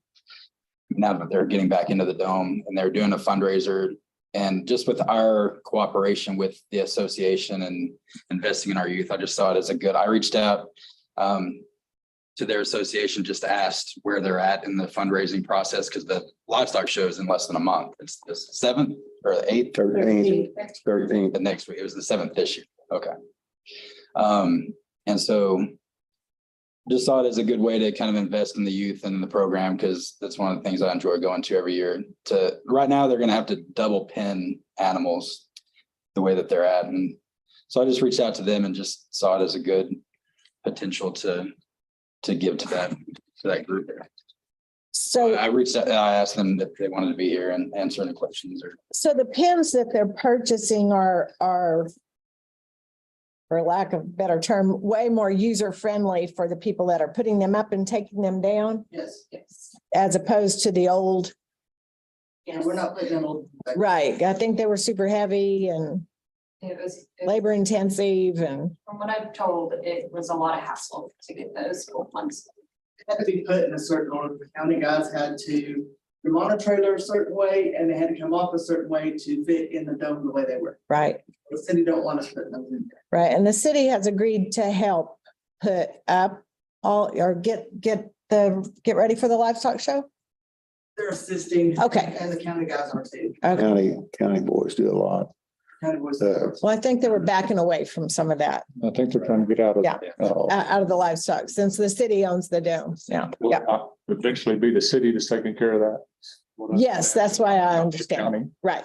Now that they're getting back into the dome, and they're doing a fundraiser. And just with our cooperation with the association and investing in our youth, I just saw it as I reached out to their association, just asked where they're at in the fundraising process, because the livestock show is in less than a month. It's the 7th or the 8th. 13th. The next week. It was the 7th this year. Okay. And so just saw it as a good way to kind of invest in the youth and in the program, because that's one of the things I enjoy going to every year. Right now, they're going to have to double pin animals the way that they're at. And so I just reached out to them and just saw it as a good potential to give to that group. So, I reached out, I asked them if they wanted to be here and answer any questions or. so the pens that they're purchasing are, for lack of a better term, way more user-friendly for the people that are putting them up and taking them down, Yes, as opposed to the old. and we're not putting them on. Right, I think they were super heavy and It was, labor intensive and, from what I'm told, it was a lot of hassle to get those old ones. Had to be put in a certain order. The county guys had to remount a trailer a certain way, and they had to come off a certain way to fit in the dome the way they were. right, The city don't want us putting those in there. right. And the city has agreed to help put up all, or get ready for the livestock show. They're assisting. Okay. And the county guys are too. Okay, County boys do a lot. County was. well, I think they were backing away from some of that, I think they're trying to get out of. Yeah. out of the livestock, since the city owns the dome. Yeah, yeah. Eventually be the city that's taking care of that. Yes, that's why I understand. County. Right.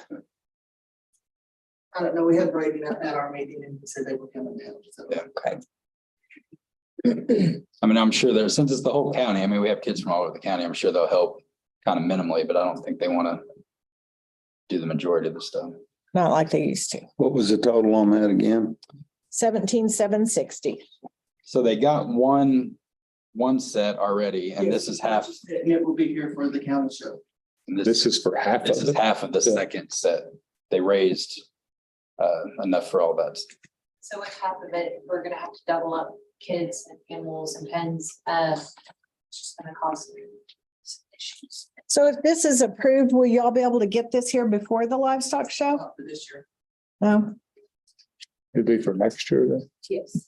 I don't know, we had Brady at our meeting and he said they were coming down, so. Yeah. I mean, I'm sure since it's the whole county, we have kids from all over the county. I'm sure they'll help kind of minimally, but I don't think they want to do the majority of the stuff. Not like they used to. What was the total on that again? 17,760. So they got one set already, and this is half. And it will be here for the county show. and This is for half This of is it. half of the second set. They raised enough for all that. So with half of it, we're gonna have to double up kids and animals and pens. It's just gonna cause some issues. So if this is approved, will y'all be able to get this here before the livestock show? Not for this year, No? It'd be for next year then. Yes.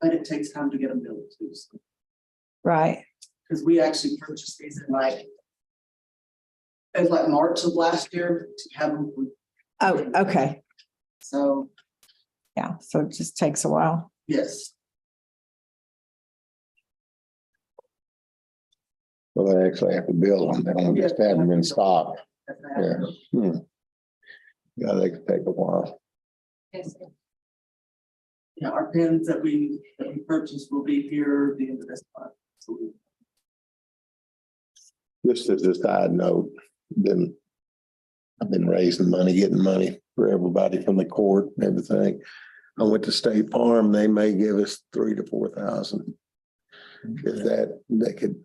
but it takes time to get them built too. Right. Because we actually purchased these in it was like March of last year to have them. Oh, okay. So, Yeah, so it just takes a while. yes. Well, they actually have to build them. They don't just have them in stock. Yeah. Yeah, they could take a while. Yes. Yeah, our pens that we purchased will be here at the end of this month. So Just as a side note, I've been raising money, getting money for everybody from the court and everything. I went to State Farm, they may give us 3,000 to 4,000. If that, they could,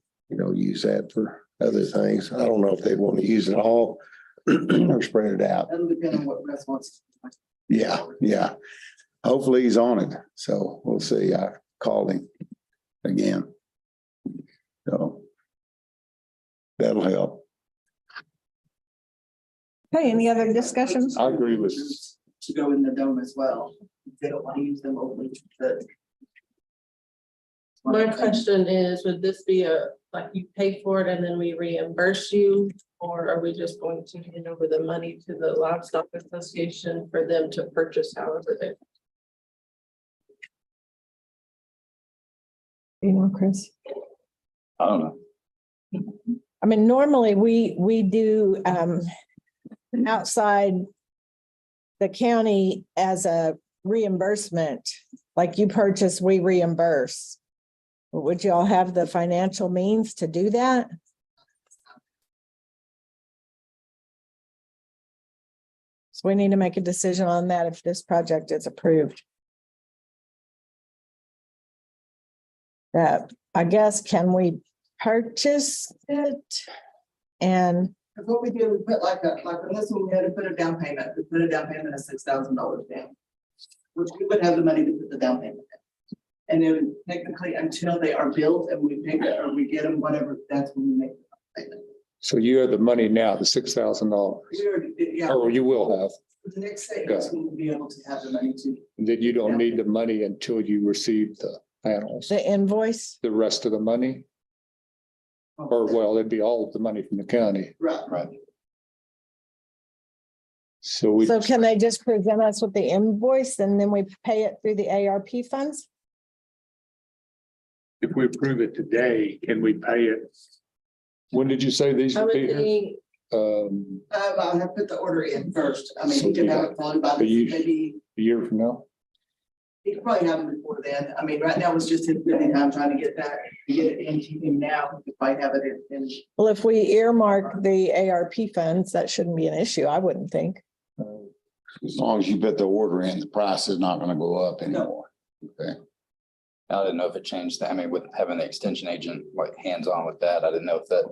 use that for other things. I don't know if they'd want to use it all or spread it out. That'll depend on what Russ wants. Yeah, yeah. Hopefully he's on it. So we'll see. I called him again. So that'll help. Okay, any other discussions? I agree with, To go in the dome as well. If they don't want to use them openly, but. My question is, would this be like you pay for it and then we reimburse you? Or are we just going to hand over the money to the livestock association for them to purchase however they? You know, Chris? I don't know. I mean, normally we do outside the county as a reimbursement, like you purchase, we reimburse. Would y'all have the financial means to do that? So we need to make a decision on that if this project is approved. That, I guess, can we purchase it? And Because what we do, we put like on this one, we had to put a down payment, we put a down payment of $6,000 down. Which we would have the money to put the down payment in. And then technically until they are built and we pick it or we get them, whatever, that's when we make the payment. so you have the money now, the $6,000, We already did, yeah. or you will have. The next stage is we will be able to have the money to. Then you don't need the money until you receive the panels. the invoice, The rest of the money, or well, it'd be all of the money from the county. Right. Right. So we, so can they just present us with the invoice and then we pay it through the ARP funds? if we approve it today, can we pay it? When did you say these I would would be? think, I'll have to put the order in first. I mean, he can have it followed by So you- maybe, A year from now? he could probably have them before then. I mean, right now it's just his busy time trying to get that, to get it into him now. He could probably have it in. Well, if we earmark the ARP funds, that shouldn't be an issue, I wouldn't think. As long as you put the order in, the price is not gonna go up anymore. Okay. I didn't know if it changed that. I mean, with having the extension agent like hands-on with that, I didn't know if that. I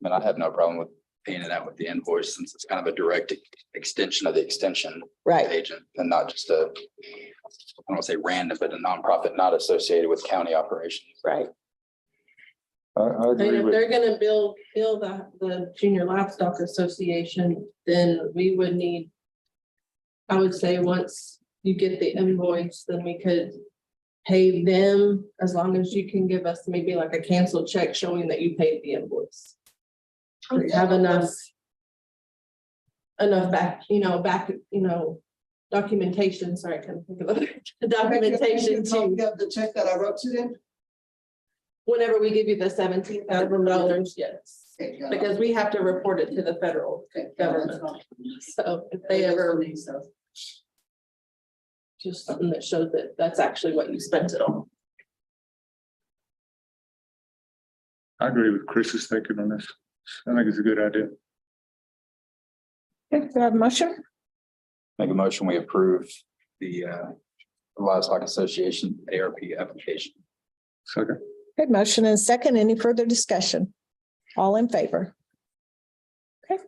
mean, I have no problem with paying it out with the invoice since it's kind of a direct extension of the extension Right, agent and not just a, I don't want to say random, but a nonprofit not associated with county operations. right. I I mean, agree if with, they're gonna build the Junior Livestock Association, then we would need. I would say once you get the invoice, then we could pay them as long as you can give us maybe like a canceled check showing that you paid the invoice. We have enough back, documentation, sorry, I couldn't think of it. The documentation to, Got the check that I wrote to them. whenever we give you the $17,000, yes. Okay, yeah. Because we have to report it to the federal Okay, yeah, that's government. fine. So if they ever, So, just something that shows that that's actually what you spent it on. I agree with Chris's thinking on this. I think it's a good idea. Okay, do I have a motion? Make a motion, we approve the Livestock Association ARP application. Second, Good motion and second. Any further discussion? All in favor? Okay.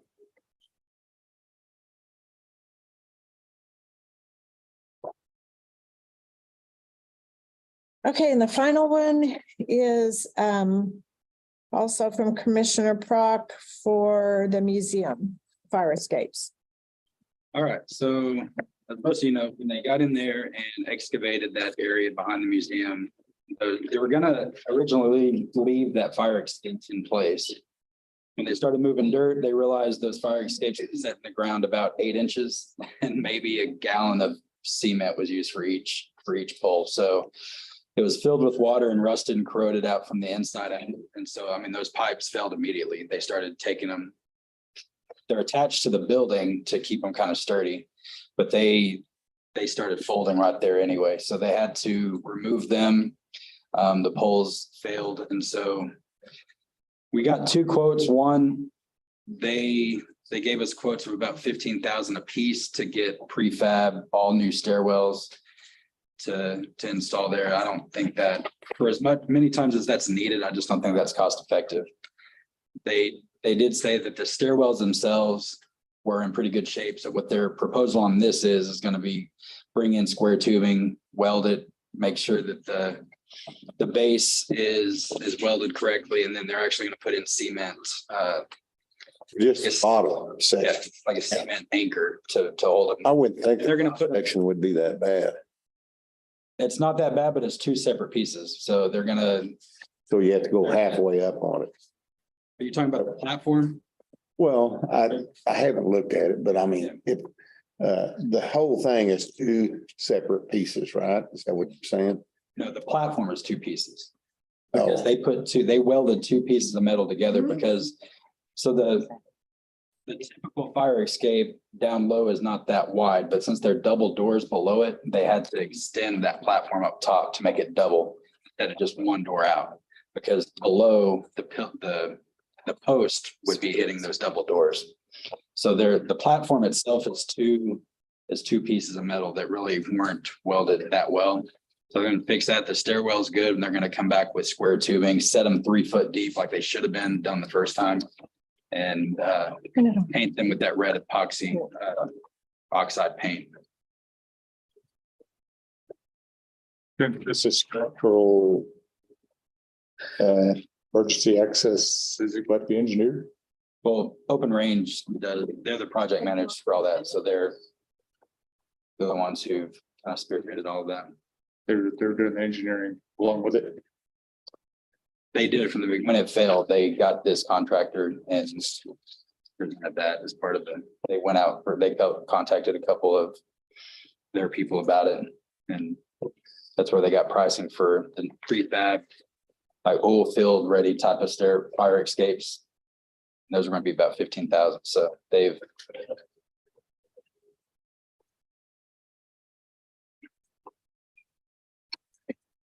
Okay, and the final one is also from Commissioner Prock for the museum fire escapes. All right, so as most of you know, when they got in there and excavated that area behind the museum, they were gonna originally leave that fire escape in place. When they started moving dirt, they realized those fire escapes had set in the ground about 8 inches and maybe a gallon of cement was used for each pole. So it was filled with water and rusted and corroded out from the inside. And so, I mean, those pipes failed immediately. They started taking them. They're attached to the building to keep them kind of sturdy, but they started folding right there anyway. So they had to remove them. The poles failed. And so we got 2 quotes. One, they gave us quotes of about 15,000 a piece to get prefab, all new stairwells to install there. I don't think that for many times as that's needed, I just don't think that's cost effective. they did say that the stairwells themselves were in pretty good shape. So what their proposal on this is gonna be bring in square tubing, weld it, make sure that the base is welded correctly, and then they're actually gonna put in cement, Just bottom yeah, section. like a cement anchor to hold I it. wouldn't think They're gonna put, section would be that bad. it's not that bad, but it's two separate pieces. So they're gonna, So you have to go halfway up on it. are you talking about the platform? Well, I haven't looked at it, but I mean, the whole thing is two separate pieces, right? Is that what you're saying? No, the platform is two pieces. Because Oh, they welded two pieces of metal together because, so the typical fire escape down low is not that wide, but since they're double doors below it, they had to extend that platform up top to make it double instead of just one door out. Because below the post would be hitting those double doors. So the platform itself is two pieces of metal that really weren't welded that well. So they're gonna fix that. The stairwell's good, and they're gonna come back with square tubing, set them 3 foot deep like they should have been done the first time. And paint them with that red epoxy oxide paint. This is structural emergency access, is it what the engineer? Well, Open Range, they're the project managers for all that, so they're the ones who've kind of spearheaded all of that. They're doing the engineering along with it. They did it from the beginning. When it failed, they got this contractor and had that as part of it. They went out, or they contacted a couple of their people about it. And that's where they got pricing for the prefab, like oil field ready type of fire escapes. And those are going to be about 15,000. So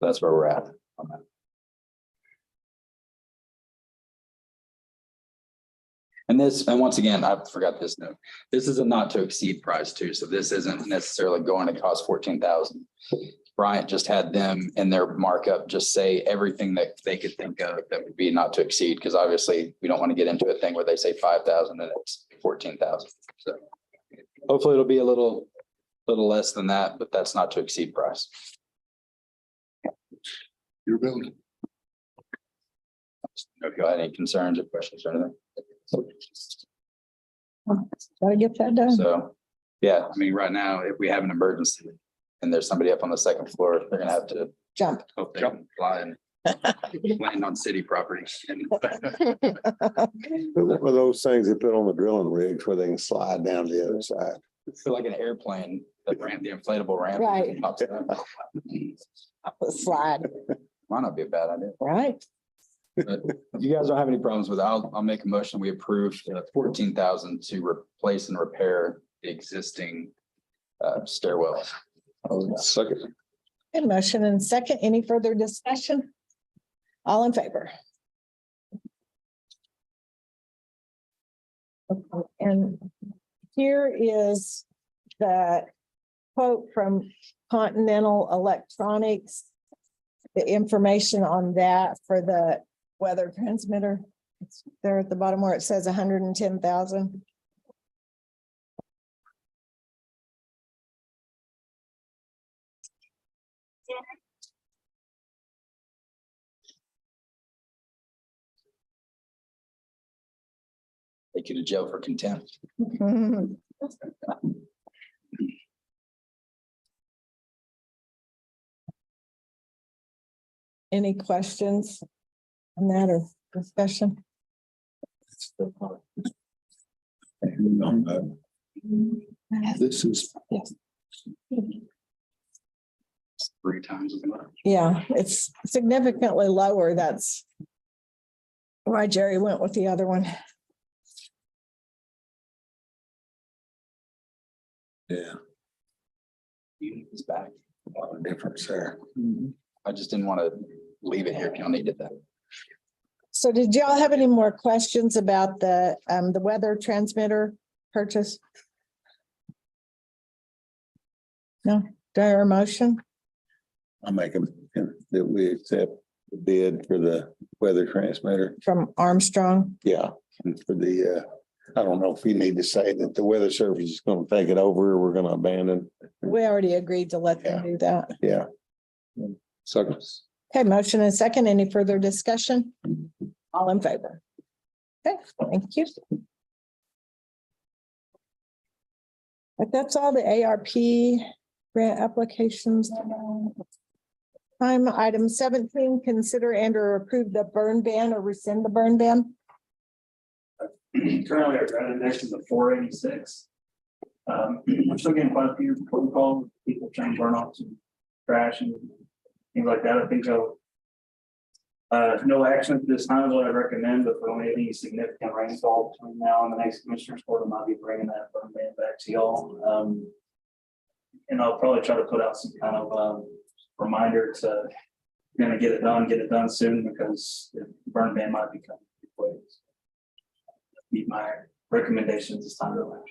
that's where we're at on that. And once again, I forgot this note. This is a not to exceed price too. So this isn't necessarily going to cost 14,000. Bryant just had them in their markup, just say everything that they could think of that would be not to exceed, because obviously we don't want to get into a thing where they say 5,000 and it's 14,000. So hopefully it'll be a little less than that, but that's not to exceed price. Your building. If you had any concerns or questions or anything. Gotta get that done. So, yeah, I mean, right now, if we have an emergency and there's somebody up on the second floor, they're gonna have to Jump. hope they can fly and land on city property. And one of those things they put on the drilling rigs where they can slide down the other side. feel like an airplane, the inflatable ramp. Right. Pops out. Slide, Might not be a bad idea. right? But if you guys don't have any problems with it, I'll make a motion. We approve 14,000 to replace and repair the existing stairwells. Second. Good motion and second. Any further discussion? All in favor? Okay, and here is the quote from Continental Electronics. The information on that for the weather transmitter. It's there at the bottom where it says 110,000. Take you to jail for contempt. Any questions on that or discussion? This is, Yes. 3 times as much. Yeah, it's significantly lower. That's why Jerry went with the other one. yeah, It's back. a lot of difference there. I just didn't want to leave it here if y'all needed that. So did y'all have any more questions about the weather transmitter purchase? No, do I hear a motion? I make them that we accept bid for the weather transmitter. from Armstrong. Yeah, and for the, I don't know if we need to say that the weather service is gonna take it over or we're gonna abandon. We already agreed to let them do that. Yeah. So Okay, motion and second. Any further discussion? All in favor? Okay, thank you. But that's all the ARP grant applications. Item 17, consider and or approve the burn ban or rescind the burn ban. Currently, our grant index is a 486. We're still getting quite a few phone calls, people trying to burn off some trash and things like that. I think so. No action at this time is what I recommend, but if we don't have any significant rainfall between now and the next commissioner's court, I might be bringing that burn ban back to y'all. And I'll probably try to put out some kind of reminder to gonna get it done soon, because the burn ban might be coming. Meet my recommendations this time around.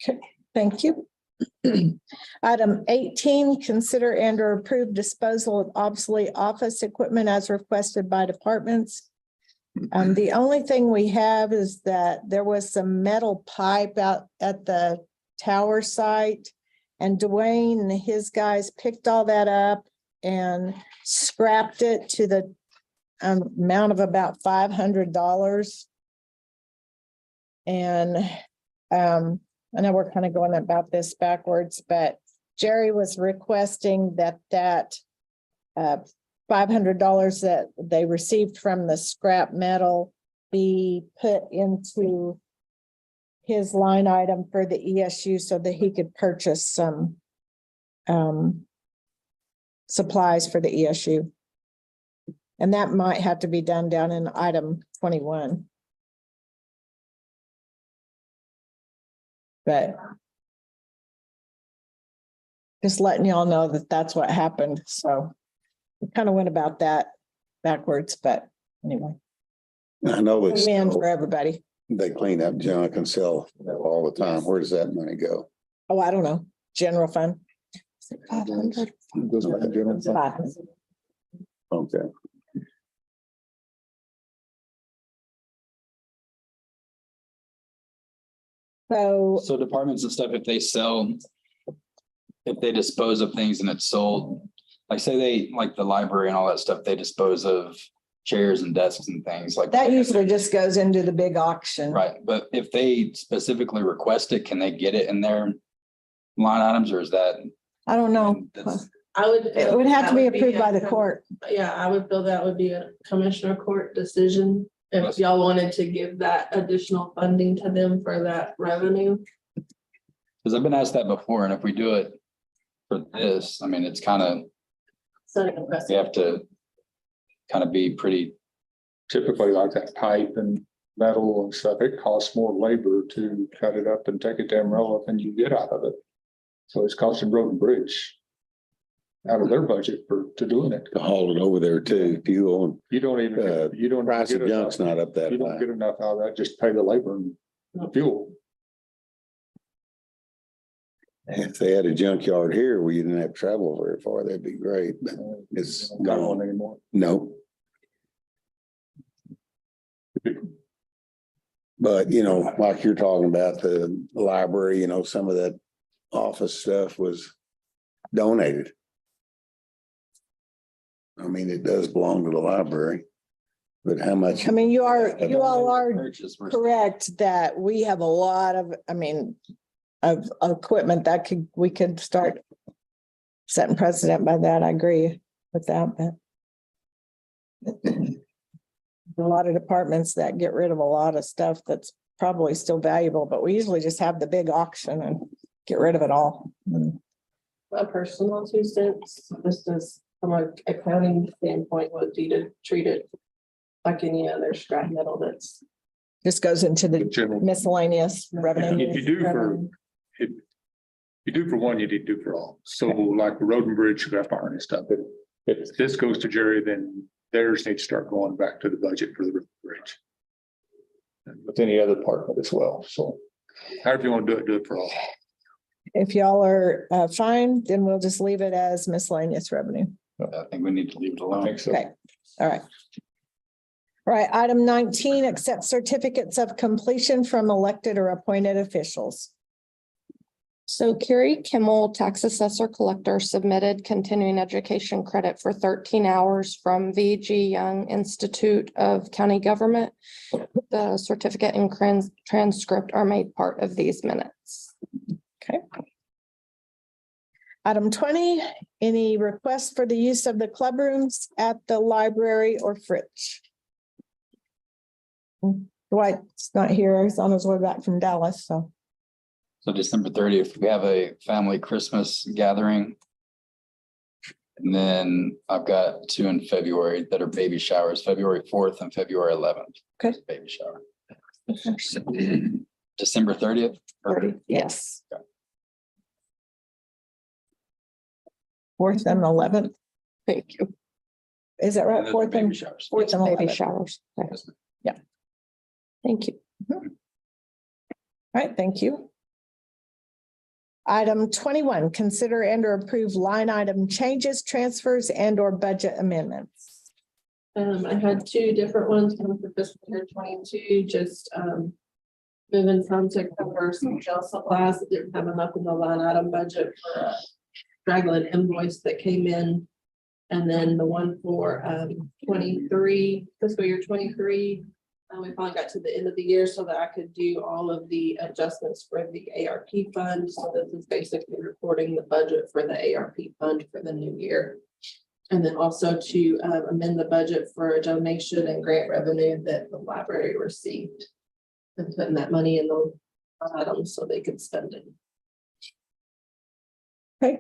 Okay, thank you. Item 18, consider and or approve disposal of obsolete office equipment as requested by departments. The only thing we have is that there was some metal pipe out at the tower site. And Dwayne and his guys picked all that up and scrapped it to the amount of about $500. And I know we're kind of going about this backwards, but Jerry was requesting that $500 that they received from the scrap metal be put into his line item for the ESU so that he could purchase some supplies for the ESU. And that might have to be done down in item 21. But just letting y'all know that that's what happened. So we kind of went about that backwards, but anyway, I know win for everybody. they clean up junk and sell all the time. Where does that money go? Oh, I don't know. General fund. Is it 500? goes back to general fund. 500. Okay. So departments and stuff, if they dispose of things and it's sold, like say they, like the library and all that stuff, they dispose of chairs and desks and things like. that usually just goes into the big auction. Right, but if they specifically request it, can they get it in their line items, or is that? I don't know. That's- I would. It would have to be that would approved by the a- court. Yeah, I would feel that would be a commissioner court decision if Yes. y'all wanted to give that additional funding to them for that revenue. Because I've been asked that before, and if we do it for this, I mean, it's kind of, Setting a we precedent. have to kind of be pretty, Typically like that pipe and metal and stuff, it costs more labor to cut it up and take it to Amarillo than you get out of it. So it's costing Road and Bridge out of their budget to doing it. To haul it over there too. Fuel You don't even, you don't. and price of get enough- junk's not up that You don't high. get enough out of that, just pay the labor and fuel. If they had a junkyard here where you didn't have to travel very far, that'd be great, but it's Not on gone. anymore. No. But, you know, like you're talking about the library, you know, some of that office stuff was donated. I mean, it does belong to the library, but how much? I mean, you all are purchase versus- correct that we have a lot of, of equipment that we could start setting precedent by that. I agree with that, but a lot of departments that get rid of a lot of stuff that's probably still valuable, but we usually just have the big auction and get rid of it all. A personal 2 cents, just as from a accounting standpoint, would be to treat it like any other scrap metal that's. Just goes into the General. miscellaneous revenue. If you do for, if you do for one, you need to do for all. So like the Road and Bridge, scrap iron and stuff, if this goes to Jerry, then theirs needs to start going back to the budget for the Road and Bridge. And with any other department as well, so however you want to do it for all. If y'all are fine, then we'll just leave it as miscellaneous revenue. I think we need to leave it I alone. think so. Okay. All right. All right, item 19, accept certificates of completion from elected or appointed officials. So Carrie Kimmel, tax assessor collector, submitted continuing education credit for 13 hours from VG Young Institute of County Government. The certificate and transcript are made part of these minutes. Okay. Item 20, any requests for the use of the club rooms at the library or Fritz? Dwight's not here. He's on his way back from Dallas, so. So December 30th, we have a family Christmas gathering. And then I've got 2 in February that are baby showers, February 4th and February 11th. Okay. Baby shower. December 30th. 30, yes. 4th and 11th. Thank you. Is that right? And those are 4th baby and showers. 4th and Baby 11th. showers. Okay. Yes, ma'am. Thank you. All right, thank you. Item 21, consider and or approve line item changes, transfers and or budget amendments. I had 2 different ones coming for fiscal year 22, just moving some to cover some jail supplies that didn't have enough in the line item budget for a straggling invoice that came in. And then the one for 23, fiscal year 23. We finally got to the end of the year so that I could do all of the adjustments for the ARP fund. So this is basically reporting the budget for the ARP fund for the new year. And then also to amend the budget for a donation and grant revenue that the library received. And putting that money in those items so they could spend it. I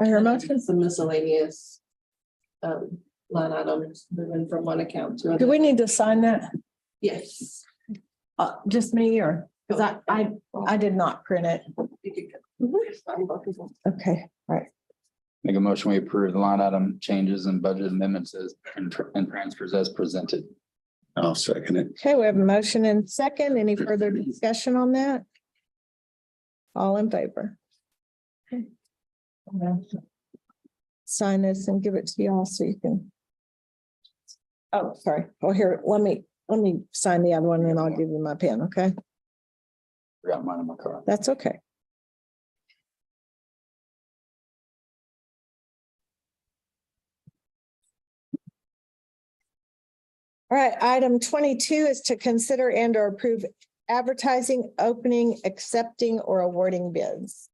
hear a motion. Some miscellaneous line items moving from one account to Do another. we need to sign that? Yes. Just me or, because I did not print it. You could sign both of them. Okay, all right. Make a motion, we approve the line item changes and budget amendments as and transfers as presented. I'll second it. Okay, we have a motion and second. Any further discussion on that? All in favor? Okay. Sign this and give it to y'all so you can. Oh, sorry. Oh, here, let me sign the other one and then I'll give you my pen, okay? Forgot mine in my car. That's okay. All right, item 22 is to consider and or approve advertising, opening, accepting or awarding bids.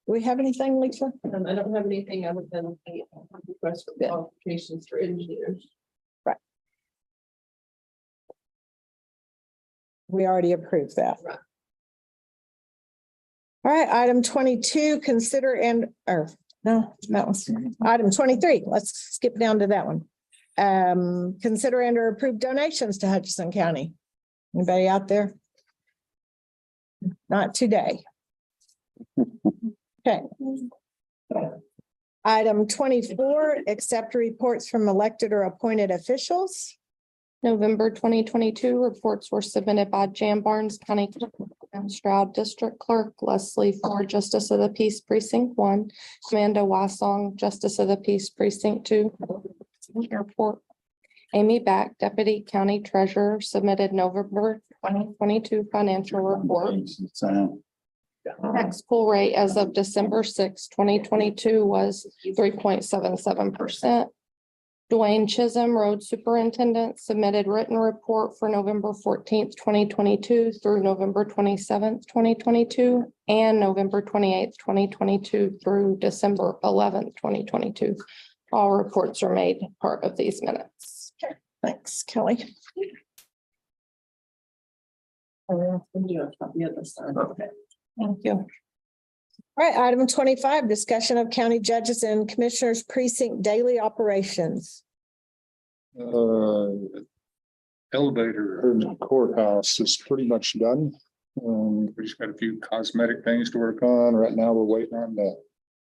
Do we have anything, Lisa? I don't have anything other than the request for qualifications for engineers. We already approved that. Right. All right, item 22, consider and, or no, that was item 23. Let's skip down to that one. Consider and or approve donations to Hutchinson County. Anybody out there? Not today. Okay. Item 24, accept reports from elected or appointed officials. November 2022 reports were submitted by Jan Barnes, County Clerk, and Stroud District Clerk, Leslie Ford, Justice of the Peace Precinct 1, Amanda Wassong, Justice of the Peace Precinct 2. Airport. Amy Back, Deputy County Treasurer, submitted November 2022 financial report. Tax pool rate as of December 6, 2022 was 3.77%. Dwayne Chisholm, Road Superintendent, submitted written report for November 14th, 2022 through November 27th, 2022, and November 28th, 2022 through December 11th, 2022. All reports are made part of these minutes. Thanks, Kelly. Okay. Thank you. All right, item 25, discussion of county judges and commissioners precinct daily operations. Elevator in the courthouse is pretty much done. We just got a few cosmetic things to work on. Right now, we're waiting on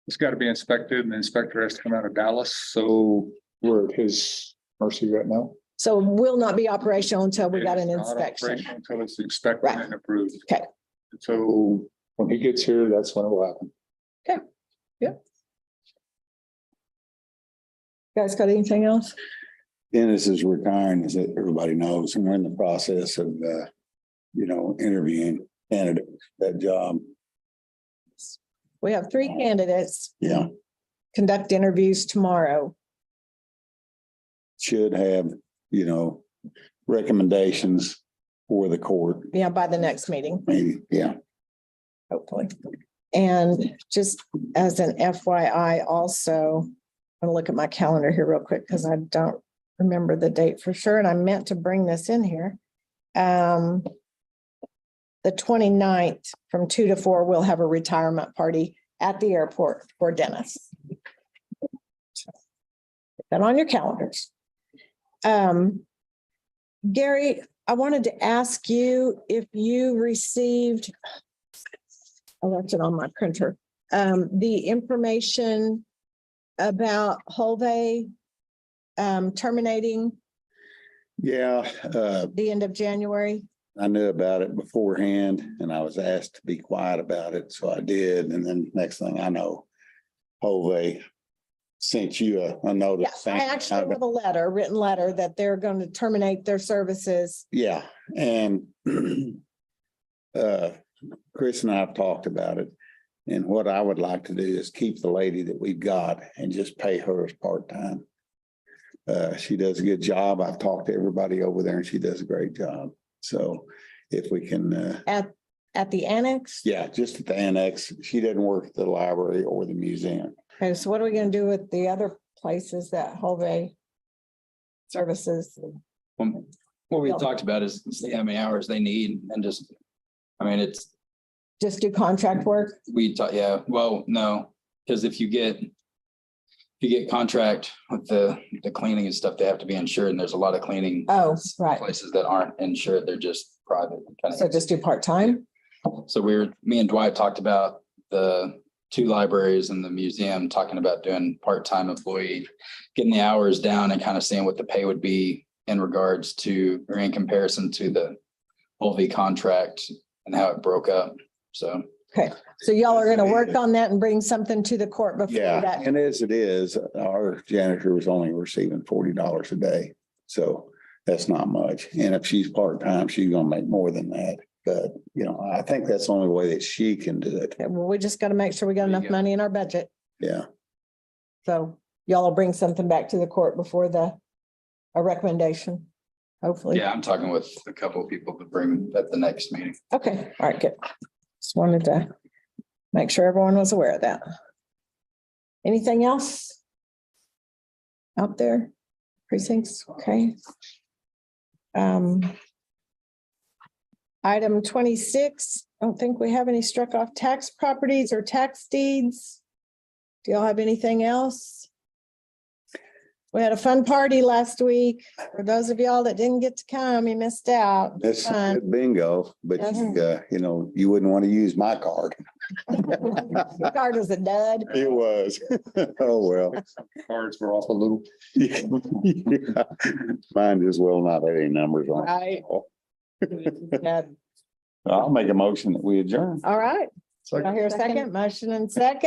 it's got to be inspected and the inspector has to come out of Dallas. So we're at his mercy right now. So will not be operational until we got an It's not inspection. operational Until it's inspected Right. and approved. Okay. So when he gets here, that's when it will happen. You guys got anything else? Dennis is retiring, as everybody knows, and we're in the process of, interviewing candidates for that job. We have 3 candidates, Yeah, conduct interviews tomorrow. should have, recommendations for the court, Yeah, by the next meeting, maybe, yeah. hopefully. And just as an FYI also, I'm gonna look at my calendar here real quick because I don't remember the date for sure, and I meant to bring this in here. The 29th from 2 to 4, we'll have a retirement party at the airport for Dennis. Put that on your calendars. Gary, I wanted to ask you if you received, I left it on my printer, the information about Holvey terminating Yeah, the end of January. I knew about it beforehand and I was asked to be quiet about it, so I did. And then next thing I know, Jose sent you a notice. Yeah, I actually have a written letter that they're going to terminate their services. Yeah, and Chris and I have talked about it. And what I would like to do is keep the lady that we've got and just pay her as part-time. She does a good job. I've talked to everybody over there and she does a great job. So if we can, At the annex? yeah, just at the annex, she doesn't work at the library or the museum. Okay, so what are we gonna do with the other places that Holvey services? What we talked about is see how many hours they need and just, it's, Just do contract work? we taught, yeah, well, no, because if you get contract with the cleaning and stuff, they have to be insured and there's a lot of cleaning. Oh, right. Places that aren't insured, they're just private. So just do part-time? So me and Dwight talked about the 2 libraries and the museum, talking about doing part-time employee, getting the hours down and kind of seeing what the pay would be in regards to, or in comparison to the Holvey contract and how it broke up. So. Okay, so y'all are gonna work on that and bring something to the court before Yeah, that? and as it is, our janitor was only receiving $40 a day. So that's not much. And if she's part-time, she's gonna make more than that. But, I think that's the only way that she can do it. Okay, well, we just gotta make sure we got There you enough go. money in our budget. Yeah. So y'all will bring something back to the court before a recommendation, hopefully. Yeah, I'm talking with a couple of people to bring at the next meeting. Okay, all right, good. Just wanted to make sure everyone was aware of that. Anything else out there? Precincts, okay. Item 26, I don't think we have any struck off tax properties or tax deeds. Do y'all have anything else? We had a fun party last week. For those of y'all that didn't get to come, you missed out. That's Fun. good bingo, but Yes. you wouldn't want to use my card. The card was a dud. It was. Oh, well. Cards were off a little. Yeah. Mine as well not have any numbers on Right. it. Yeah. I'll make a motion that we adjourn. All right. I hear a second, motion and second.